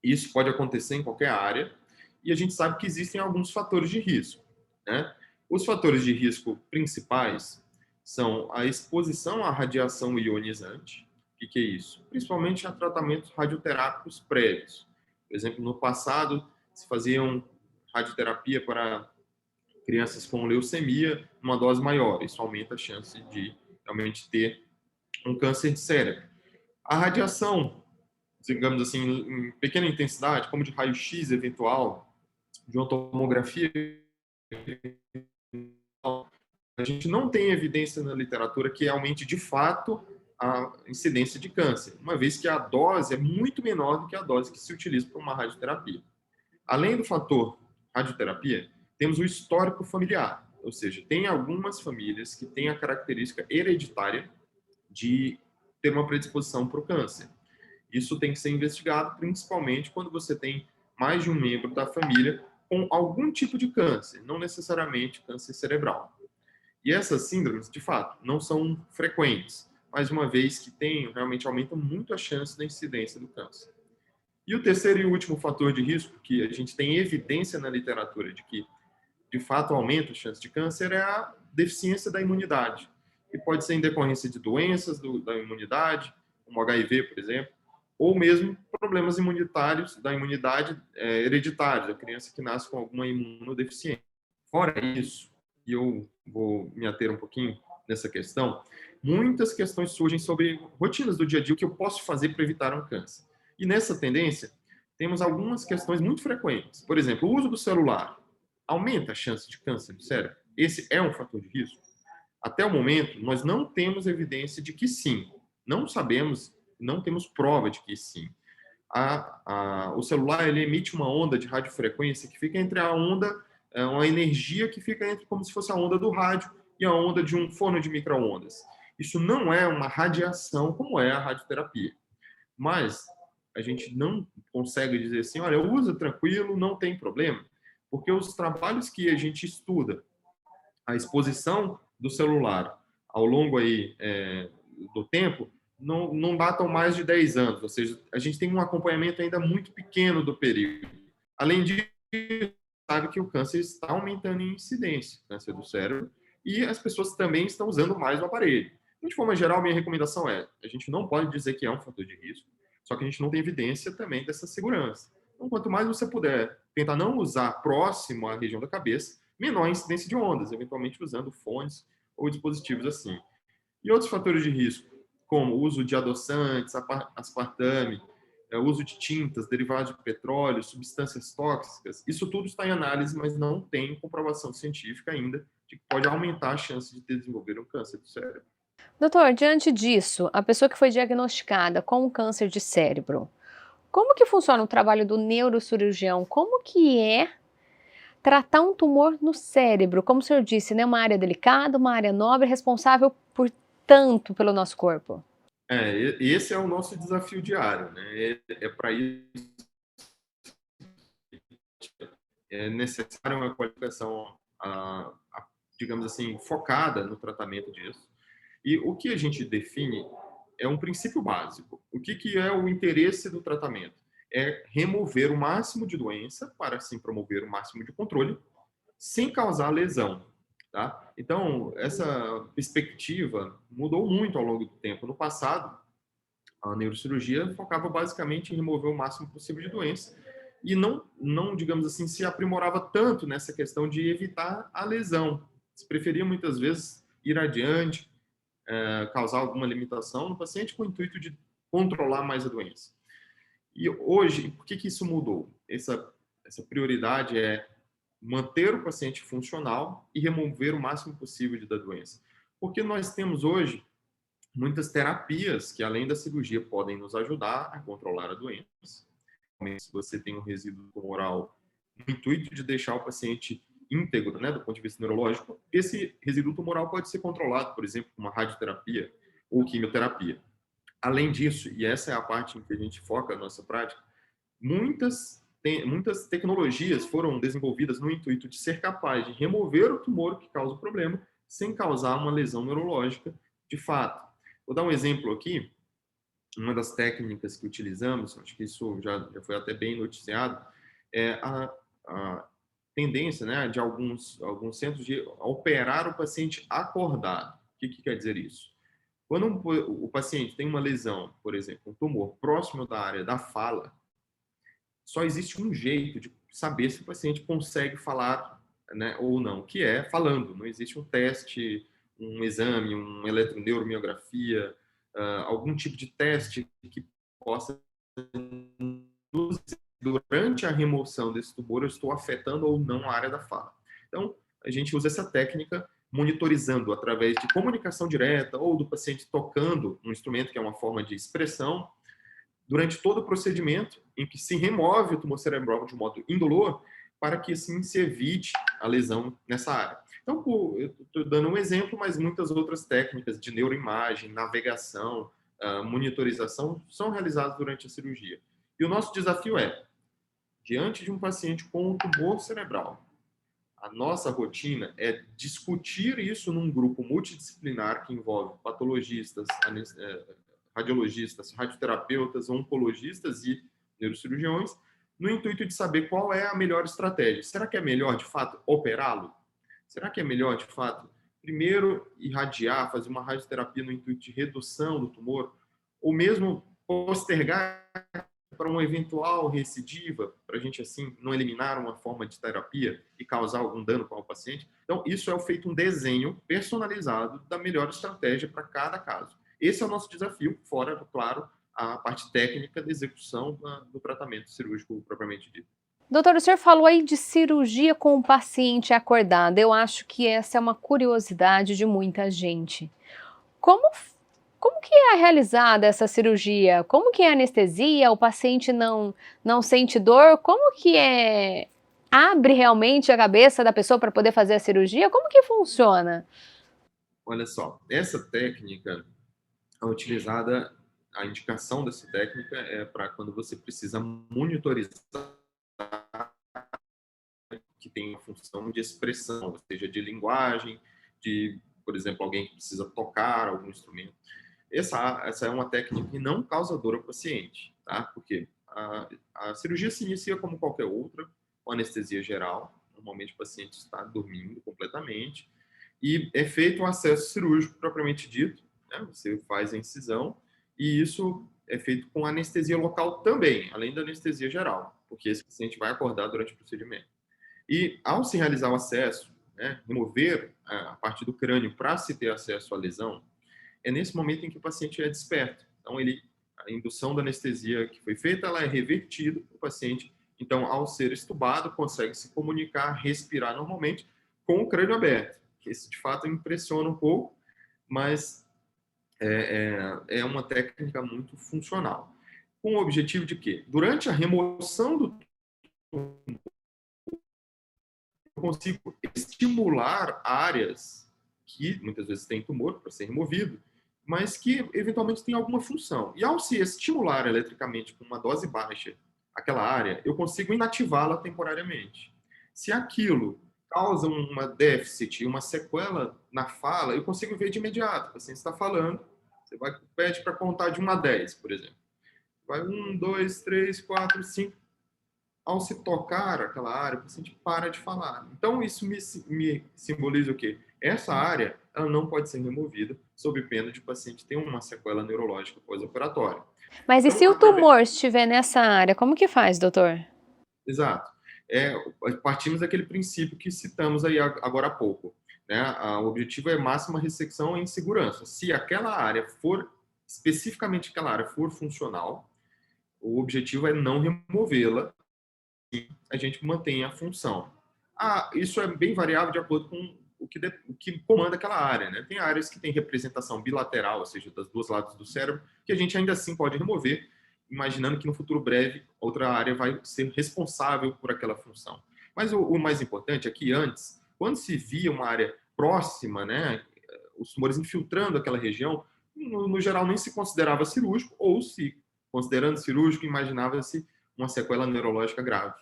Isso pode acontecer em qualquer área, e a gente sabe que existem alguns fatores de risco, né? Os fatores de risco principais são a exposição à radiação ionizante. O que é isso? Principalmente a tratamentos radioterápicos prévios. Por exemplo, no passado, se faziam radioterapia para crianças com leucemia numa dose maior. Isso aumenta a chance de realmente ter um câncer de cérebro. A radiação, digamos assim, em pequena intensidade, como de raio-x eventual, de uma tomografia, a gente não tem evidência na literatura que aumente de fato a incidência de câncer, uma vez que a dose é muito menor do que a dose que se utiliza para uma radioterapia. Além do fator radioterapia, temos o histórico familiar, ou seja, tem algumas famílias que têm a característica hereditária de ter uma predisposição para o câncer. Isso tem que ser investigado, principalmente quando você tem mais de um membro da família com algum tipo de câncer, não necessariamente câncer cerebral. E essas síndromes, de fato, não são frequentes, mas uma vez que tem, realmente aumentam muito a chance da incidência do câncer. E o terceiro e último fator de risco, que a gente tem evidência na literatura de que, de fato, aumenta a chance de câncer, é a deficiência da imunidade, que pode ser em decorrência de doenças da imunidade, como HIV, por exemplo, ou mesmo problemas imunitários da imunidade hereditária, da criança que nasce com alguma imunodeficiência. Fora isso, e eu vou me ater um pouquinho nessa questão, muitas questões surgem sobre rotinas do dia a dia, o que eu posso fazer para evitar um câncer. E nessa tendência, temos algumas questões muito frequentes. Por exemplo, o uso do celular aumenta a chance de câncer do cérebro? Esse é um fator de risco? Até o momento, nós não temos evidência de que sim. Não sabemos, não temos prova de que sim. O celular ele emite uma onda de radiofrequência que fica entre a onda, uma energia que fica entre como se fosse a onda do rádio e a onda de um forno de micro-ondas. Isso não é uma radiação como é a radioterapia. Mas a gente não consegue dizer assim, olha, usa tranquilo, não tem problema, porque os trabalhos que a gente estuda, a exposição do celular ao longo aí, do tempo, não datam mais de 10 anos, ou seja, a gente tem um acompanhamento ainda muito pequeno do período. Além disso, sabe que o câncer está aumentando em incidência, câncer do cérebro, e as pessoas também estão usando mais o aparelho. De forma geral, minha recomendação é, a gente não pode dizer que é um fator de risco, só que a gente não tem evidência também dessa segurança. Então, quanto mais você puder tentar não usar próximo à região da cabeça, menor a incidência de ondas, eventualmente usando fones ou dispositivos assim. E outros fatores de risco, como o uso de adoçantes, aspartame, o uso de tintas, derivados de petróleo, substâncias tóxicas, isso tudo está em análise, mas não tem comprovação científica ainda de que pode aumentar a chance de desenvolver um câncer do cérebro. Doutor, diante disso, a pessoa que foi diagnosticada com um câncer de cérebro, como que funciona o trabalho do neurocirurgião? Como que é tratar um tumor no cérebro? Como o senhor disse, né, uma área delicada, uma área nobre, responsável por tanto pelo nosso corpo. Esse é o nosso desafio diário, né? Para isso é necessária uma qualificação digamos assim, focada no tratamento disso. E o que a gente define é um princípio básico. O que é o interesse do tratamento? É remover o máximo de doença para, assim, promover o máximo de controle, sem causar lesão. Tá? Então, essa perspectiva mudou muito ao longo do tempo. No passado, a neurocirurgia focava basicamente em remover o máximo possível de doença e não, digamos assim, se aprimorava tanto nessa questão de evitar a lesão. Se preferia muitas vezes ir adiante, causar alguma limitação no paciente com o intuito de controlar mais a doença. E hoje, por que isso mudou? Essa prioridade é manter o paciente funcional e remover o máximo possível da doença. Porque nós temos hoje muitas terapias que, além da cirurgia, podem nos ajudar a controlar a doença. Se você tem um resíduo tumoral no intuito de deixar o paciente íntegro, né, do ponto de vista neurológico, esse resíduo tumoral pode ser controlado, por exemplo, com uma radioterapia ou quimioterapia. Além disso, e essa é a parte em que a gente foca a nossa prática, muitas tecnologias foram desenvolvidas no intuito de ser capaz de remover o tumor que causa o problema sem causar uma lesão neurológica de fato. Vou dar um exemplo aqui. Uma das técnicas que utilizamos, acho que isso já foi até bem noticiado, é a tendência, né, de alguns centros de operar o paciente acordado. O que quer dizer isso? Quando o paciente tem uma lesão, por exemplo, um tumor próximo da área da fala, só existe um jeito de saber se o paciente consegue falar, né, ou não, que é falando. Não existe um teste, um exame, uma eletroneuromiografia, algum tipo de teste que possa nos dizer, durante a remoção desse tumor, eu estou afetando ou não a área da fala. Então, a gente usa essa técnica monitorizando através de comunicação direta ou do paciente tocando um instrumento que é uma forma de expressão, durante todo o procedimento em que se remove o tumor cerebral de modo indolor, para que assim se evite a lesão nessa área. Então, eu estou dando um exemplo, mas muitas outras técnicas de neuroimagem, navegação, monitorização são realizadas durante a cirurgia. E o nosso desafio é, diante de um paciente com um tumor cerebral, a nossa rotina é discutir isso num grupo multidisciplinar que envolve patologistas, radiologistas, radioterapeutas, oncologistas e neurocirurgiões, no intuito de saber qual é a melhor estratégia. Será que é melhor, de fato, operá-lo? Será que é melhor, de fato, primeiro irradiar, fazer uma radioterapia no intuito de redução do tumor, ou mesmo postergar para uma eventual recidiva, para a gente, assim, não eliminar uma forma de terapia e causar algum dano para o paciente? Então, isso é feito um desenho personalizado da melhor estratégia para cada caso. Esse é o nosso desafio, fora, claro, a parte técnica da execução do tratamento cirúrgico propriamente dito. Doutor, o senhor falou aí de cirurgia com o paciente acordado. Eu acho que essa é uma curiosidade de muita gente. Como, como que é realizada essa cirurgia? Como que é a anestesia? O paciente não sente dor? Como que é? Abre realmente a cabeça da pessoa para poder fazer a cirurgia? Como que funciona? Olha só, essa técnica é utilizada, a indicação dessa técnica é para quando você precisa monitorizar que tem uma função de expressão, ou seja, de linguagem, de, por exemplo, alguém que precisa tocar algum instrumento. Essa é uma técnica que não causa dor ao paciente, tá? Porque a cirurgia se inicia como qualquer outra, com anestesia geral. Normalmente o paciente está dormindo completamente e é feito o acesso cirúrgico propriamente dito, né? Você faz a incisão e isso é feito com anestesia local também, além da anestesia geral, porque esse paciente vai acordar durante o procedimento. E ao se realizar o acesso, né, remover a parte do crânio para se ter acesso à lesão, é nesse momento em que o paciente é desperto. Então, a indução da anestesia que foi feita, ela é revertida para o paciente. Então, ao ser estubado, consegue se comunicar, respirar normalmente com o crânio aberto. Isso, de fato, impressiona um pouco, mas é uma técnica muito funcional. Com o objetivo de que, durante a remoção do eu consigo estimular áreas que muitas vezes têm tumor para ser removido, mas que eventualmente tem alguma função. E ao se estimular eletricamente com uma dose baixa aquela área, eu consigo inativá-la temporariamente. Se aquilo causa uma déficit, uma sequela na fala, eu consigo ver de imediato. O paciente está falando, você pede para contar de 1 a 10, por exemplo. Vai 1, 2, 3, 4, 5. Ao se tocar aquela área, o paciente para de falar. Então, isso me simboliza o quê? Essa área, ela não pode ser removida sob pena de o paciente ter uma sequela neurológica pós-operatória. Mas e se Então, o tumor estiver nessa área, como que faz, doutor? Exato. Partimos daquele princípio que citamos aí agora há pouco, né? O objetivo é máxima ressecção em segurança. Se aquela área for, especificamente aquela área for funcional, o objetivo é não removê-la e a gente mantém a função. Isso é bem variável de acordo com o que comanda aquela área, né? Tem áreas que têm representação bilateral, ou seja, dos dois lados do cérebro, que a gente ainda assim pode remover, imaginando que no futuro breve outra área vai ser responsável por aquela função. Mas o mais importante é que antes, quando se via uma área próxima, né, os tumores infiltrando aquela região, no geral nem se considerava cirúrgico, ou se considerando cirúrgico, imaginava-se uma sequela neurológica grave.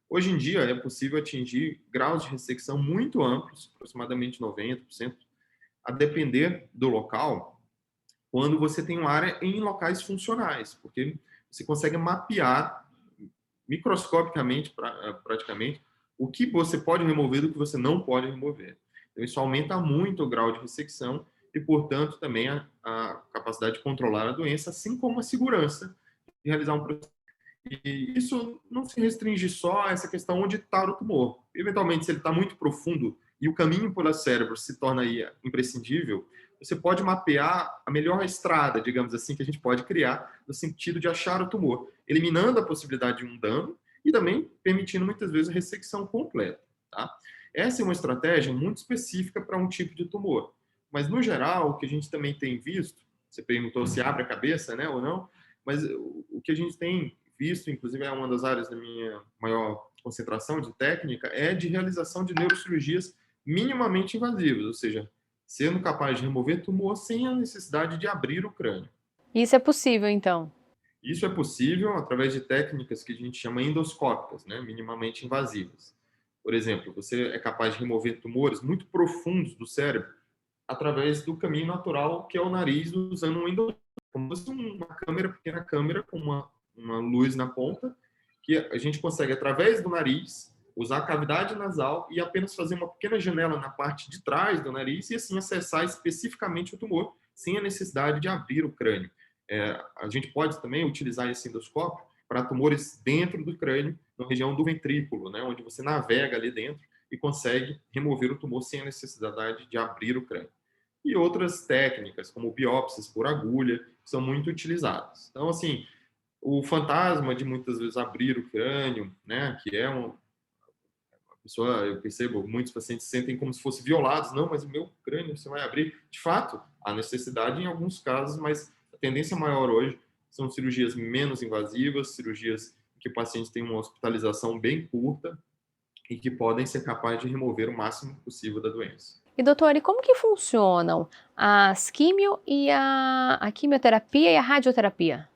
Hoje em dia é possível atingir graus de ressecção muito amplos, aproximadamente 90%, a depender do local, quando você tem uma área em locais funcionais, porque você consegue mapear microscopicamente, praticamente, o que você pode remover do que você não pode remover. Então, isso aumenta muito o grau de ressecção e, portanto, também a capacidade de controlar a doença, assim como a segurança de realizar um processo. E isso não se restringe só a essa questão onde está o tumor. Eventualmente, se ele está muito profundo e o caminho pelo cérebro se torna aí imprescindível, você pode mapear a melhor estrada, digamos assim, que a gente pode criar no sentido de achar o tumor, eliminando a possibilidade de um dano e também permitindo muitas vezes a ressecção completa. Tá? Essa é uma estratégia muito específica para um tipo de tumor. Mas, no geral, o que a gente também tem visto, você perguntou se abre a cabeça, né, ou não, mas o que a gente tem visto, inclusive é uma das áreas da minha maior concentração de técnica, é de realização de neurocirurgias minimamente invasivas, ou seja, sendo capaz de remover tumor sem a necessidade de abrir o crânio. Isso é possível, então? Isso é possível através de técnicas que a gente chama endoscópicas, né, minimamente invasivas. Por exemplo, você é capaz de remover tumores muito profundos do cérebro através do caminho natural que é o nariz, usando um endoscópio, como se fosse uma pequena câmera com uma luz na ponta, que a gente consegue, através do nariz, usar a cavidade nasal e apenas fazer uma pequena janela na parte de trás do nariz e assim acessar especificamente o tumor, sem a necessidade de abrir o crânio. A gente pode também utilizar esse endoscópio para tumores dentro do crânio, na região do ventrículo, né, onde você navega ali dentro e consegue remover o tumor sem a necessidade de abrir o crânio. E outras técnicas, como biópsias por agulha, são muito utilizadas. Então, assim, o fantasma de muitas vezes abrir o crânio, né, que é uma pessoa, eu percebo, muitos pacientes sentem como se fossem violados, não, mas o meu crânio você vai abrir. De fato, há necessidade em alguns casos, mas a tendência maior hoje são cirurgias menos invasivas, cirurgias que o paciente tem uma hospitalização bem curta e que podem ser capazes de remover o máximo possível da doença. E doutor, e como que funcionam as a quimioterapia e a radioterapia?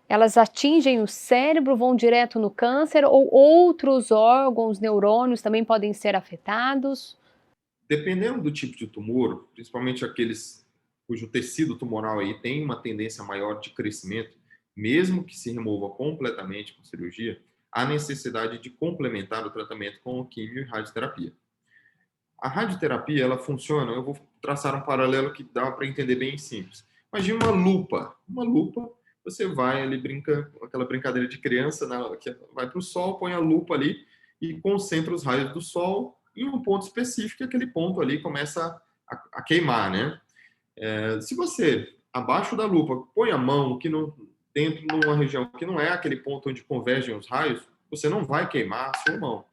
Elas atingem o cérebro, vão direto no câncer ou outros órgãos, neurônios também podem ser afetados? Dependendo do tipo de tumor, principalmente aqueles cujo tecido tumoral aí tem uma tendência maior de crescimento, mesmo que se remova completamente com cirurgia, há necessidade de complementar o tratamento com quimio e radioterapia. A radioterapia, ela funciona, eu vou traçar um paralelo que dá para entender bem simples. Imagina uma lupa. Uma lupa, você vai ali, brinca, aquela brincadeira de criança, né, que vai para o sol, põe a lupa ali e concentra os raios do sol em um ponto específico, e aquele ponto ali começa a queimar, né? Se você, abaixo da lupa, põe a mão dentro de uma região que não é aquele ponto onde convergem os raios, você não vai queimar a sua mão.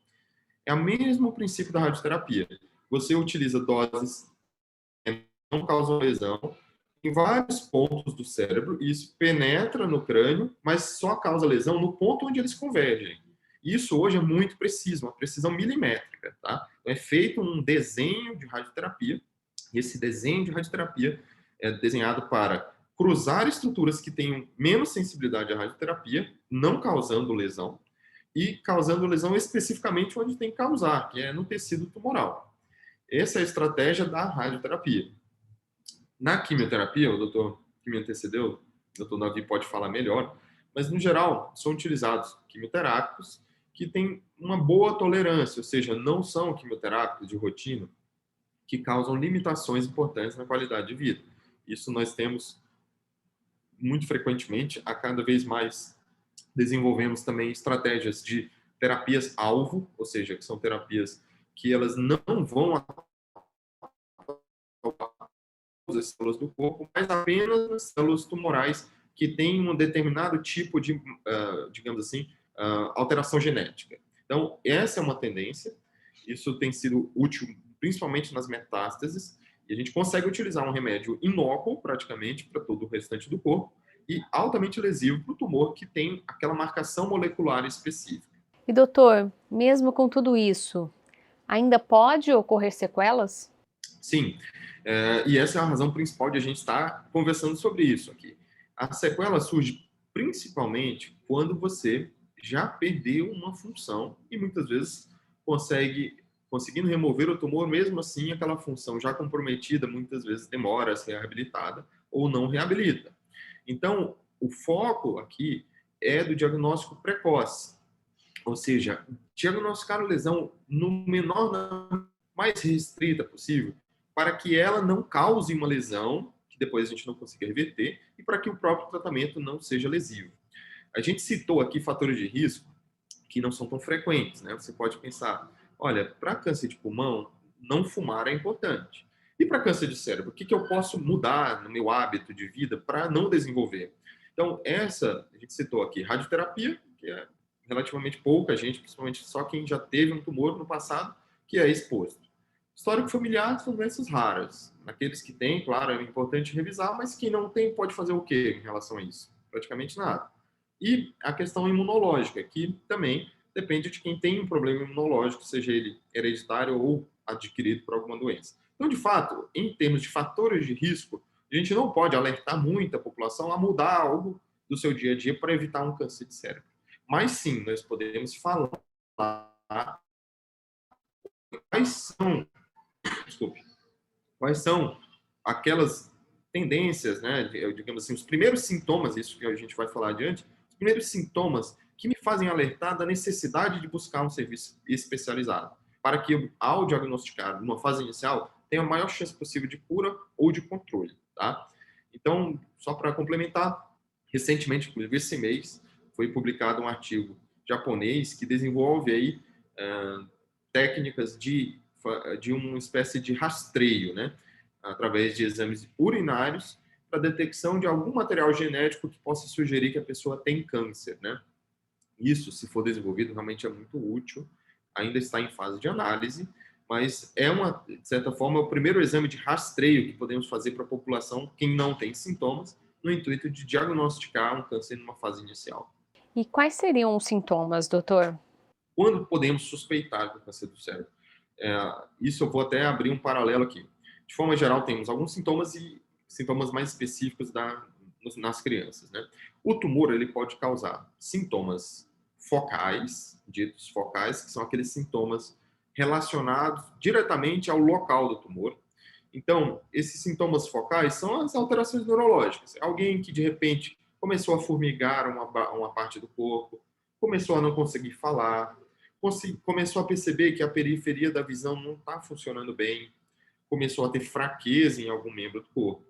É o mesmo princípio da radioterapia. Você utiliza doses que não causam lesão em vários pontos do cérebro, e isso penetra no crânio, mas só causa lesão no ponto onde eles convergem. Isso hoje é muito preciso, uma precisão milimétrica, tá? Então, é feito um desenho de radioterapia, e esse desenho de radioterapia é desenhado para cruzar estruturas que tenham menos sensibilidade à radioterapia, não causando lesão, e causando lesão especificamente onde tem que causar, que é no tecido tumoral. Essa é a estratégia da radioterapia. Na quimioterapia, o doutor que me antecedeu, o doutor Davi pode falar melhor, mas no geral são utilizados quimioterápicos que têm uma boa tolerância, ou seja, não são quimioterápicos de rotina que causam limitações importantes na qualidade de vida. Isso nós temos muito frequentemente, a cada vez mais desenvolvemos também estratégias de terapias-alvo, ou seja, que são terapias que elas não vão as células do corpo, mas apenas as células tumorais que têm um determinado tipo de, digamos assim, alteração genética. Então, essa é uma tendência, isso tem sido útil principalmente nas metástases, e a gente consegue utilizar um remédio inócuo, praticamente, para todo o restante do corpo, e altamente lesivo para o tumor que tem aquela marcação molecular específica. E doutor, mesmo com tudo isso, ainda pode ocorrer sequelas? Sim, e essa é a razão principal de a gente estar conversando sobre isso aqui. A sequela surge principalmente quando você já perdeu uma função e muitas vezes conseguindo remover o tumor, mesmo assim aquela função já comprometida muitas vezes demora a ser reabilitada ou não reabilita. Então, o foco aqui é do diagnóstico precoce, ou seja, diagnosticar a lesão no menor, mais restrita possível, para que ela não cause uma lesão que depois a gente não consiga reverter e para que o próprio tratamento não seja lesivo. A gente citou aqui fatores de risco que não são tão frequentes, né? Você pode pensar, olha, para câncer de pulmão, não fumar é importante. E para câncer de cérebro, o que eu posso mudar no meu hábito de vida para não desenvolver? Então, a gente citou aqui radioterapia, que é relativamente pouca gente, principalmente só quem já teve um tumor no passado, que é exposto. Histórico familiar são doenças raras. Naqueles que têm, claro, é importante revisar, mas quem não tem pode fazer o quê em relação a isso? Praticamente nada. E a questão imunológica, que também depende de quem tem um problema imunológico, seja ele hereditário ou adquirido por alguma doença. Então, de fato, em termos de fatores de risco, a gente não pode alertar muito a população a mudar algo do seu dia a dia para evitar um câncer de cérebro. Mas sim, nós podemos falar quais são, desculpe, quais são aquelas tendências, né, digamos assim, os primeiros sintomas, isso que a gente vai falar adiante, os primeiros sintomas que me fazem alertar da necessidade de buscar um serviço especializado, para que eu, ao diagnosticar numa fase inicial, tenha a maior chance possível de cura ou de controle, tá? Então, só para complementar, recentemente, inclusive esse mês, foi publicado um artigo japonês que desenvolve aí técnicas de uma espécie de rastreio, né? Através de exames urinários para detecção de algum material genético que possa sugerir que a pessoa tem câncer, né? Isso, se for desenvolvido, realmente é muito útil. Ainda está em fase de análise, mas é de certa forma, o primeiro exame de rastreio que podemos fazer para a população, quem não tem sintomas, no intuito de diagnosticar um câncer numa fase inicial. E quais seriam os sintomas, doutor? Quando podemos suspeitar do câncer do cérebro? Isso eu vou até abrir um paralelo aqui. De forma geral, temos alguns sintomas e sintomas mais específicos nas crianças, né? O tumor, ele pode causar sintomas focais, ditos focais, que são aqueles sintomas relacionados diretamente ao local do tumor. Então, esses sintomas focais são as alterações neurológicas. Alguém que, de repente, começou a formigar uma parte do corpo, começou a não conseguir falar, começou a perceber que a periferia da visão não está funcionando bem, começou a ter fraqueza em algum membro do corpo.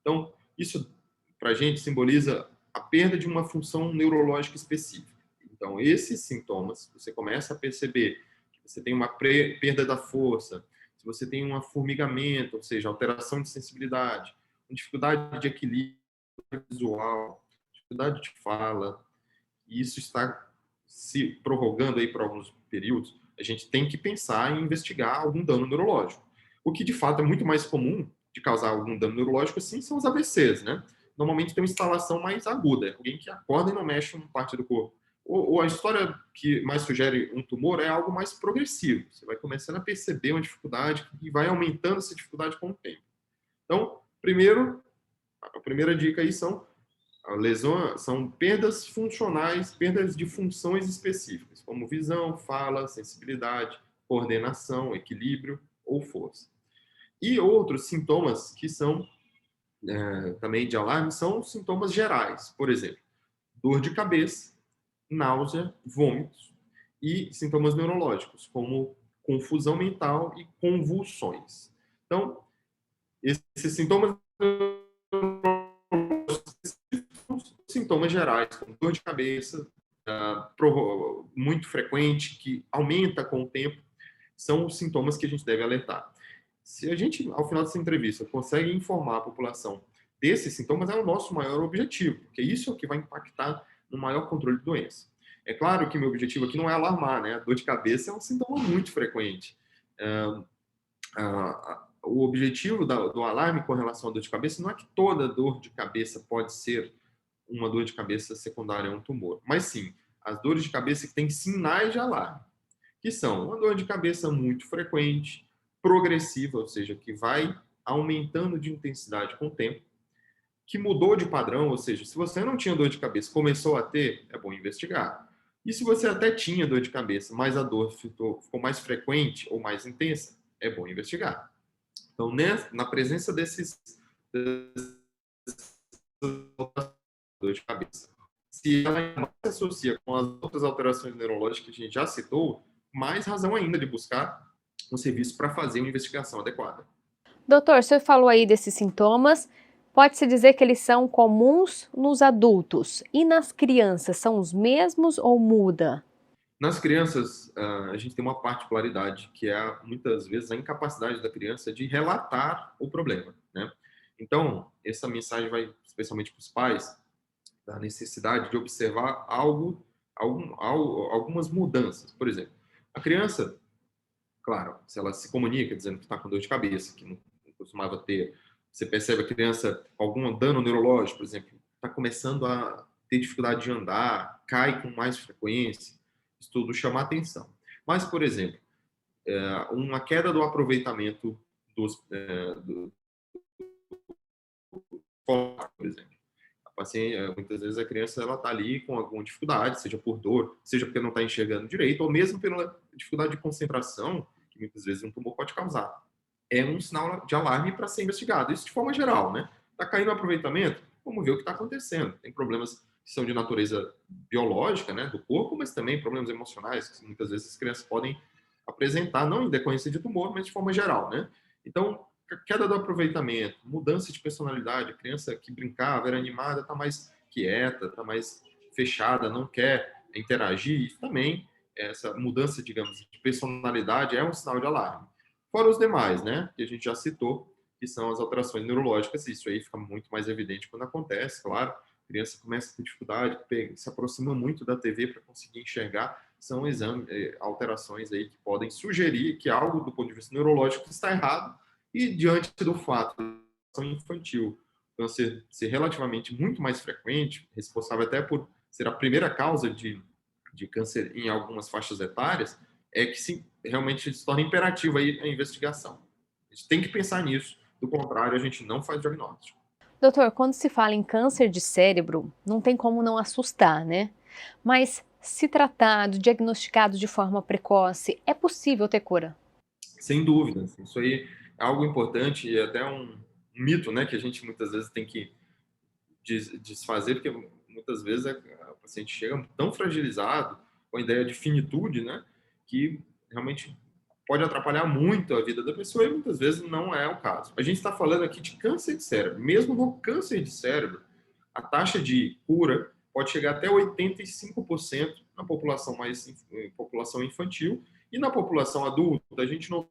Então, isso para a gente simboliza a perda de uma função neurológica específica. Então, esses sintomas, você começa a perceber que você tem uma perda da força, se você tem um formigamento, ou seja, alteração de sensibilidade, dificuldade de equilíbrio visual, dificuldade de fala, e isso está se prorrogando aí por alguns períodos, a gente tem que pensar em investigar algum dano neurológico. O que, de fato, é muito mais comum de causar algum dano neurológico, assim, são os AVCs, né? Normalmente tem uma instalação mais aguda, é alguém que acorda e não mexe uma parte do corpo. Ou a história que mais sugere um tumor é algo mais progressivo. Você vai começando a perceber uma dificuldade e vai aumentando essa dificuldade com o tempo. Então, a primeira dica aí são A lesão são perdas funcionais, perdas de funções específicas, como visão, fala, sensibilidade, coordenação, equilíbrio ou força. E outros sintomas que são também de alarme são sintomas gerais, por exemplo, dor de cabeça, náusea, vômitos e sintomas neurológicos, como confusão mental e convulsões. Então, esses sintomas sintomas gerais, como dor de cabeça, muito frequente, que aumenta com o tempo, são os sintomas que a gente deve alertar. Se a gente, ao final dessa entrevista, consegue informar a população desses sintomas, é o nosso maior objetivo, porque isso é o que vai impactar no maior controle de doença. É claro que meu objetivo aqui não é alarmar, né? A dor de cabeça é um sintoma muito frequente. O objetivo do alarme com relação à dor de cabeça não é que toda dor de cabeça pode ser uma dor de cabeça secundária a um tumor, mas sim as dores de cabeça que têm sinais de alarme, que são uma dor de cabeça muito frequente, progressiva, ou seja, que vai aumentando de intensidade com o tempo, que mudou de padrão, ou seja, se você não tinha dor de cabeça, começou a ter, é bom investigar. E se você até tinha dor de cabeça, mas a dor ficou mais frequente ou mais intensa, é bom investigar. Então, na presença dessas dor de cabeça, se ela se associa com as outras alterações neurológicas que a gente já citou, mais razão ainda de buscar um serviço para fazer uma investigação adequada. Doutor, o senhor falou aí desses sintomas. Pode-se dizer que eles são comuns nos adultos e nas crianças são os mesmos ou muda? Nas crianças, a gente tem uma particularidade que é, muitas vezes, a incapacidade da criança de relatar o problema, né? Então, essa mensagem vai especialmente para os pais, da necessidade de observar algumas mudanças. Por exemplo, a criança, claro, se ela se comunica dizendo que está com dor de cabeça, que não costumava ter, você percebe a criança com algum dano neurológico, por exemplo, está começando a ter dificuldade de andar, cai com mais frequência, isso tudo chama a atenção. Mas, por exemplo, uma queda do aproveitamento do por exemplo. Muitas vezes a criança ela está ali com alguma dificuldade, seja por dor, seja porque não está enxergando direito, ou mesmo pela dificuldade de concentração, que muitas vezes um tumor pode causar. É um sinal de alarme para ser investigado. Isso de forma geral, né? Está caindo o aproveitamento, vamos ver o que está acontecendo. Tem problemas que são de natureza biológica, né, do corpo, mas também problemas emocionais, que muitas vezes as crianças podem apresentar, não em decorrência de tumor, mas de forma geral, né? Então, queda do aproveitamento, mudança de personalidade, a criança que brincava, era animada, está mais quieta, está mais fechada, não quer interagir, isso também, essa mudança, digamos, de personalidade é um sinal de alarme. Fora os demais, né, que a gente já citou, que são as alterações neurológicas, isso aí fica muito mais evidente quando acontece, claro, a criança começa a ter dificuldade, se aproxima muito da TV para conseguir enxergar, são alterações aí que podem sugerir que algo do ponto de vista neurológico está errado. E diante do fato da infantil câncer ser relativamente muito mais frequente, responsável até por ser a primeira causa de câncer em algumas faixas etárias, é que sim, realmente se torna imperativo aí a investigação. A gente tem que pensar nisso, do contrário, a gente não faz diagnóstico. Doutor, quando se fala em câncer de cérebro, não tem como não assustar, né? Mas se tratado, diagnosticado de forma precoce, é possível ter cura? Sem dúvida, isso aí é algo importante e até um mito, né, que a gente muitas vezes tem que desfazer, porque muitas vezes a paciente chega tão fragilizado com a ideia de finitude, né, que realmente pode atrapalhar muito a vida da pessoa e muitas vezes não é o caso. A gente está falando aqui de câncer de cérebro. Mesmo no câncer de cérebro, a taxa de cura pode chegar até 85% na população infantil e na população adulta. A gente não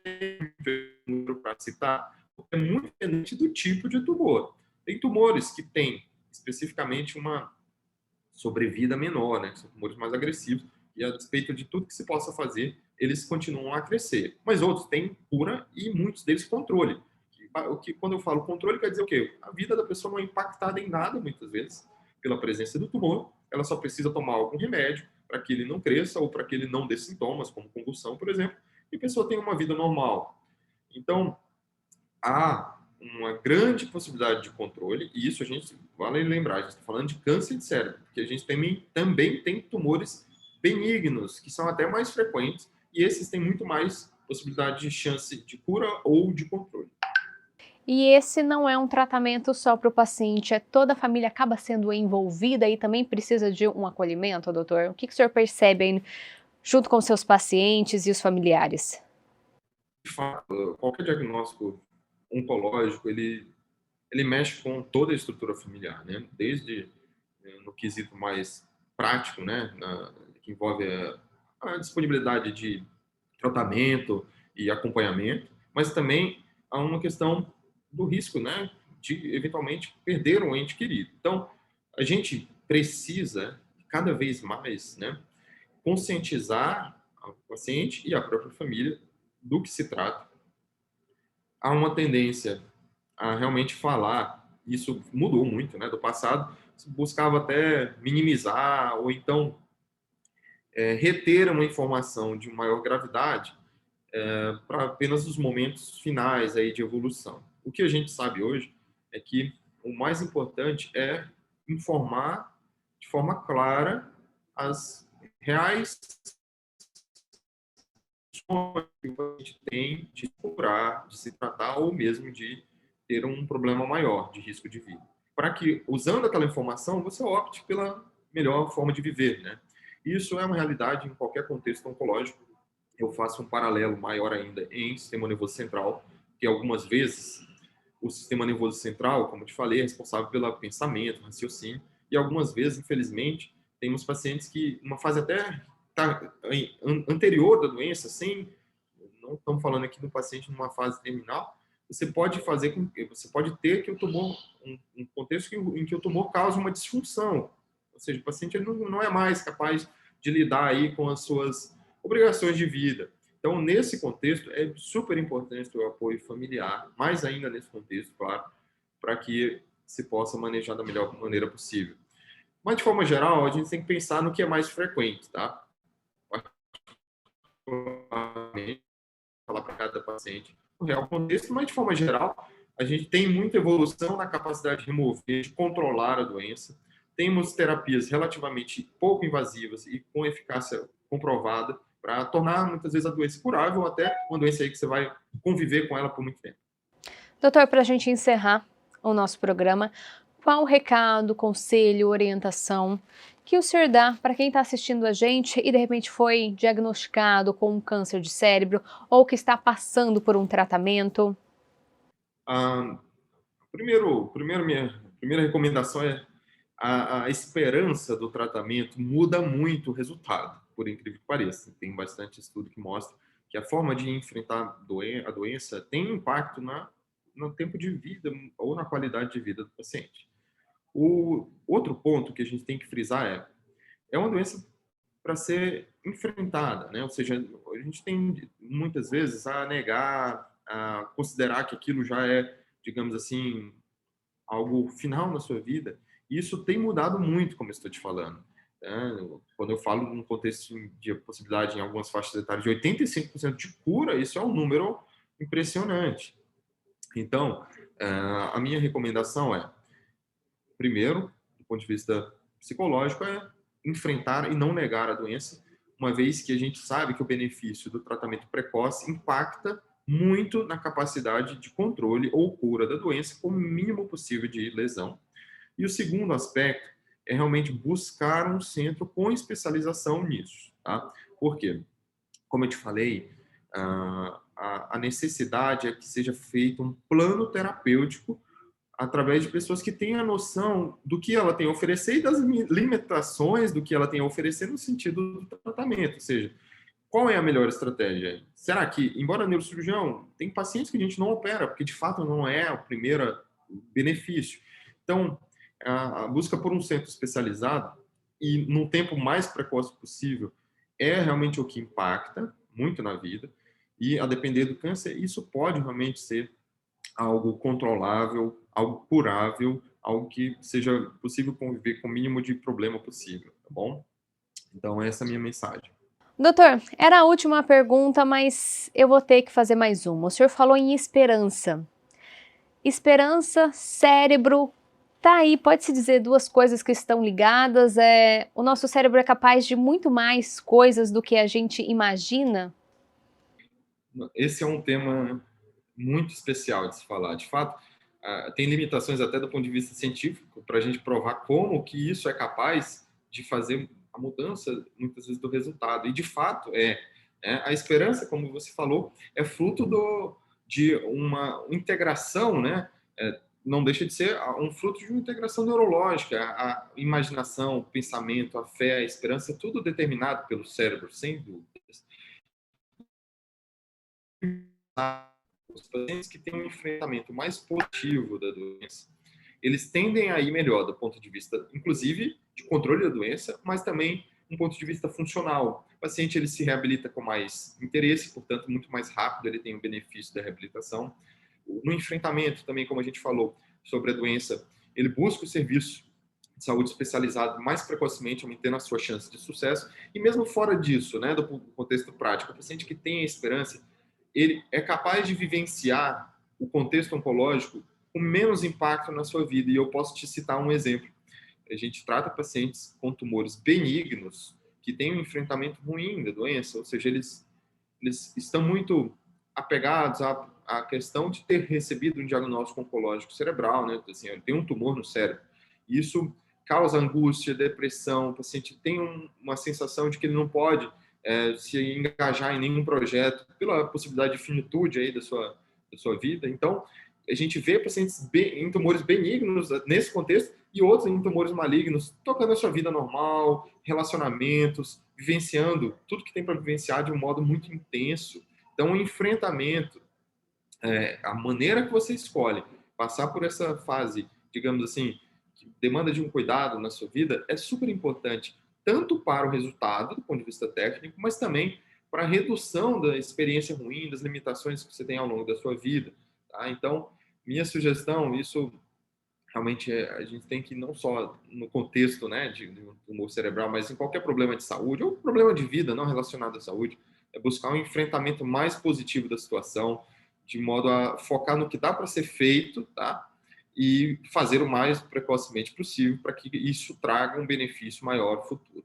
tem para citar, é muito dependente do tipo de tumor. Tem tumores que têm especificamente uma sobrevida menor, né? São tumores mais agressivos e a despeito de tudo que se possa fazer, eles continuam a crescer. Mas outros têm cura e muitos deles controle. O que quando eu falo controle quer dizer o quê? A vida da pessoa não é impactada em nada muitas vezes pela presença do tumor. Ela só precisa tomar algum remédio para que ele não cresça ou para que ele não dê sintomas, como convulsão, por exemplo, e a pessoa tem uma vida normal. Então, uma grande possibilidade de controle, e isso a gente vale lembrar, a gente está falando de câncer de cérebro, porque a gente também tem tumores benignos, que são até mais frequentes, e esses têm muito mais possibilidade de chance de cura ou de controle. E esse não é um tratamento só para o paciente, toda a família acaba sendo envolvida e também precisa de um acolhimento, doutor? O que o senhor percebe aí, junto com seus pacientes e os familiares? De fato, qualquer diagnóstico oncológico, ele mexe com toda a estrutura familiar, né? Desde no quesito mais prático, né? Que envolve a disponibilidade de tratamento e acompanhamento, mas também há uma questão do risco, né? De eventualmente perder um ente querido. Então, a gente precisa cada vez mais, né? Conscientizar o paciente e a própria família do que se trata. Há uma tendência a realmente falar, isso mudou muito, né, do passado, se buscava até minimizar ou então reter uma informação de maior gravidade para apenas os momentos finais aí de evolução. O que a gente sabe hoje é que o mais importante é informar de forma clara as reais que a gente tem de curar, de se tratar ou mesmo de ter um problema maior de risco de vida. Para que, usando aquela informação, você opte pela melhor forma de viver, né? Isso é uma realidade em qualquer contexto oncológico. Eu faço um paralelo maior ainda em sistema nervoso central, que algumas vezes o sistema nervoso central, como eu te falei, é responsável pelo pensamento, raciocínio, e algumas vezes, infelizmente, temos pacientes que, numa fase até anterior da doença, não estamos falando aqui do paciente numa fase terminal, você pode ter que o tumor, um contexto em que o tumor causa uma disfunção, ou seja, o paciente ele não é mais capaz de lidar aí com as suas obrigações de vida. Então, nesse contexto, é super importante o apoio familiar, mais ainda nesse contexto, claro, para que se possa manejar da melhor maneira possível. Mas, de forma geral, a gente tem que pensar no que é mais frequente, tá? Falar para cada paciente no real contexto, mas, de forma geral, a gente tem muita evolução na capacidade de remover, de controlar a doença. Temos terapias relativamente pouco invasivas e com eficácia comprovada para tornar, muitas vezes, a doença curável ou até uma doença aí que você vai conviver com ela por muito tempo. Doutor, para a gente encerrar o nosso programa, qual o recado, conselho, orientação que o senhor dá para quem está assistindo a gente e de repente foi diagnosticado com um câncer de cérebro ou que está passando por um tratamento? Minha primeira recomendação é a esperança do tratamento muda muito o resultado, por incrível que pareça. Tem bastante estudo que mostra que a forma de enfrentar a doença tem impacto no tempo de vida ou na qualidade de vida do paciente. O outro ponto que a gente tem que frisar é uma doença para ser enfrentada, né? Ou seja, a gente tem muitas vezes a negar, a considerar que aquilo já é, digamos assim, algo final na sua vida. E isso tem mudado muito, como eu estou te falando, né? Quando eu falo num contexto de possibilidade em algumas faixas etárias de 85% de cura, isso é um número impressionante. Então, a minha recomendação é, primeiro, do ponto de vista psicológico, é enfrentar e não negar a doença, uma vez que a gente sabe que o benefício do tratamento precoce impacta muito na capacidade de controle ou cura da doença com o mínimo possível de lesão. E o segundo aspecto é realmente buscar um centro com especialização nisso, tá? Por quê? Como eu te falei, a necessidade é que seja feito um plano terapêutico através de pessoas que tenham a noção do que ela tem a oferecer e das limitações do que ela tem a oferecer no sentido do tratamento. Ou seja, qual é a melhor estratégia? Será que, embora neurocirurgião, tem pacientes que a gente não opera, porque de fato não é o primeiro benefício. Então, a busca por um centro especializado e no tempo mais precoce possível é realmente o que impacta muito na vida. E, a depender do câncer, isso pode realmente ser algo controlável, algo curável, algo que seja possível conviver com o mínimo de problema possível, tá bom? Então, essa é a minha mensagem. Doutor, era a última pergunta, mas eu vou ter que fazer mais uma. O senhor falou em esperança. Esperança, cérebro, tá aí, pode-se dizer duas coisas que estão ligadas. O nosso cérebro é capaz de muito mais coisas do que a gente imagina? Esse é um tema muito especial de se falar. De fato, tem limitações até do ponto de vista científico para a gente provar como que isso é capaz de fazer a mudança, muitas vezes, do resultado. E, de fato, a esperança, como você falou, é fruto de uma integração, né? Não deixa de ser um fruto de uma integração neurológica. A imaginação, o pensamento, a fé, a esperança, é tudo determinado pelo cérebro, sem dúvidas. Os pacientes que têm um enfrentamento mais positivo da doença, eles tendem a ir melhor do ponto de vista, inclusive, de controle da doença, mas também um ponto de vista funcional. O paciente ele se reabilita com mais interesse, portanto, muito mais rápido ele tem o benefício da reabilitação. No enfrentamento também, como a gente falou sobre a doença, ele busca o serviço de saúde especializado mais precocemente, aumentando a sua chance de sucesso. E mesmo fora disso, né, do contexto prático, o paciente que tem a esperança, ele é capaz de vivenciar o contexto oncológico com menos impacto na sua vida. E eu posso te citar um exemplo. A gente trata pacientes com tumores benignos que têm um enfrentamento ruim da doença, ou seja, eles estão muito apegados à questão de ter recebido um diagnóstico oncológico cerebral, né? Assim, ele tem um tumor no cérebro. Isso causa angústia, depressão, o paciente tem uma sensação de que ele não pode se engajar em nenhum projeto pela possibilidade de finitude aí da sua vida. Então, a gente vê pacientes em tumores benignos nesse contexto e outros em tumores malignos, tocando a sua vida normal, relacionamentos, vivenciando tudo que tem para vivenciar de um modo muito intenso. Então, o enfrentamento, a maneira que você escolhe passar por essa fase, digamos assim, que demanda de um cuidado na sua vida, é super importante, tanto para o resultado, do ponto de vista técnico, mas também para a redução da experiência ruim, das limitações que você tem ao longo da sua vida. Tá? Então, minha sugestão, isso realmente a gente tem que, não só no contexto, né, de um tumor cerebral, mas em qualquer problema de saúde, ou problema de vida não relacionado à saúde, é buscar um enfrentamento mais positivo da situação, de modo a focar no que dá para ser feito, tá? E fazer o mais precocemente possível para que isso traga um benefício maior no futuro,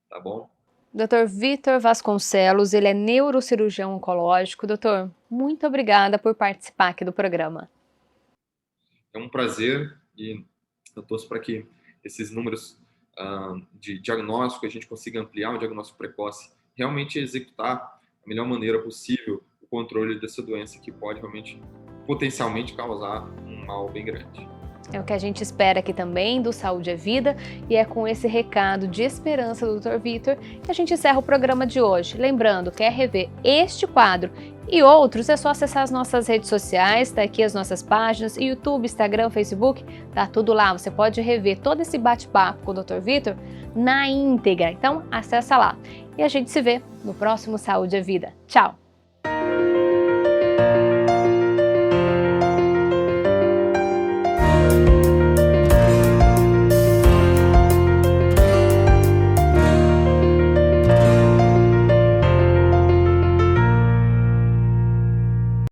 tá bom? Dr. Vítor Vasconcelos, ele é neurocirurgião oncológico. Doutor, muito obrigada por participar aqui do programa. É um prazer e eu torço para que esses números de diagnóstico, a gente consiga ampliar um diagnóstico precoce, realmente executar da melhor maneira possível o controle dessa doença que pode realmente, potencialmente, causar um mal bem grande. É o que a gente espera aqui também do Saúde é Vida, e é com esse recado de esperança do Dr. Vítor que a gente encerra o programa de hoje. Lembrando, quer rever este quadro e outros, é só acessar as nossas redes sociais, tá aqui as nossas páginas, YouTube, Instagram, Facebook, tá tudo lá. Você pode rever todo esse bate-papo com o Dr. Vítor na íntegra, então acessa lá. E a gente se vê no próximo Saúde é Vida. Tchau!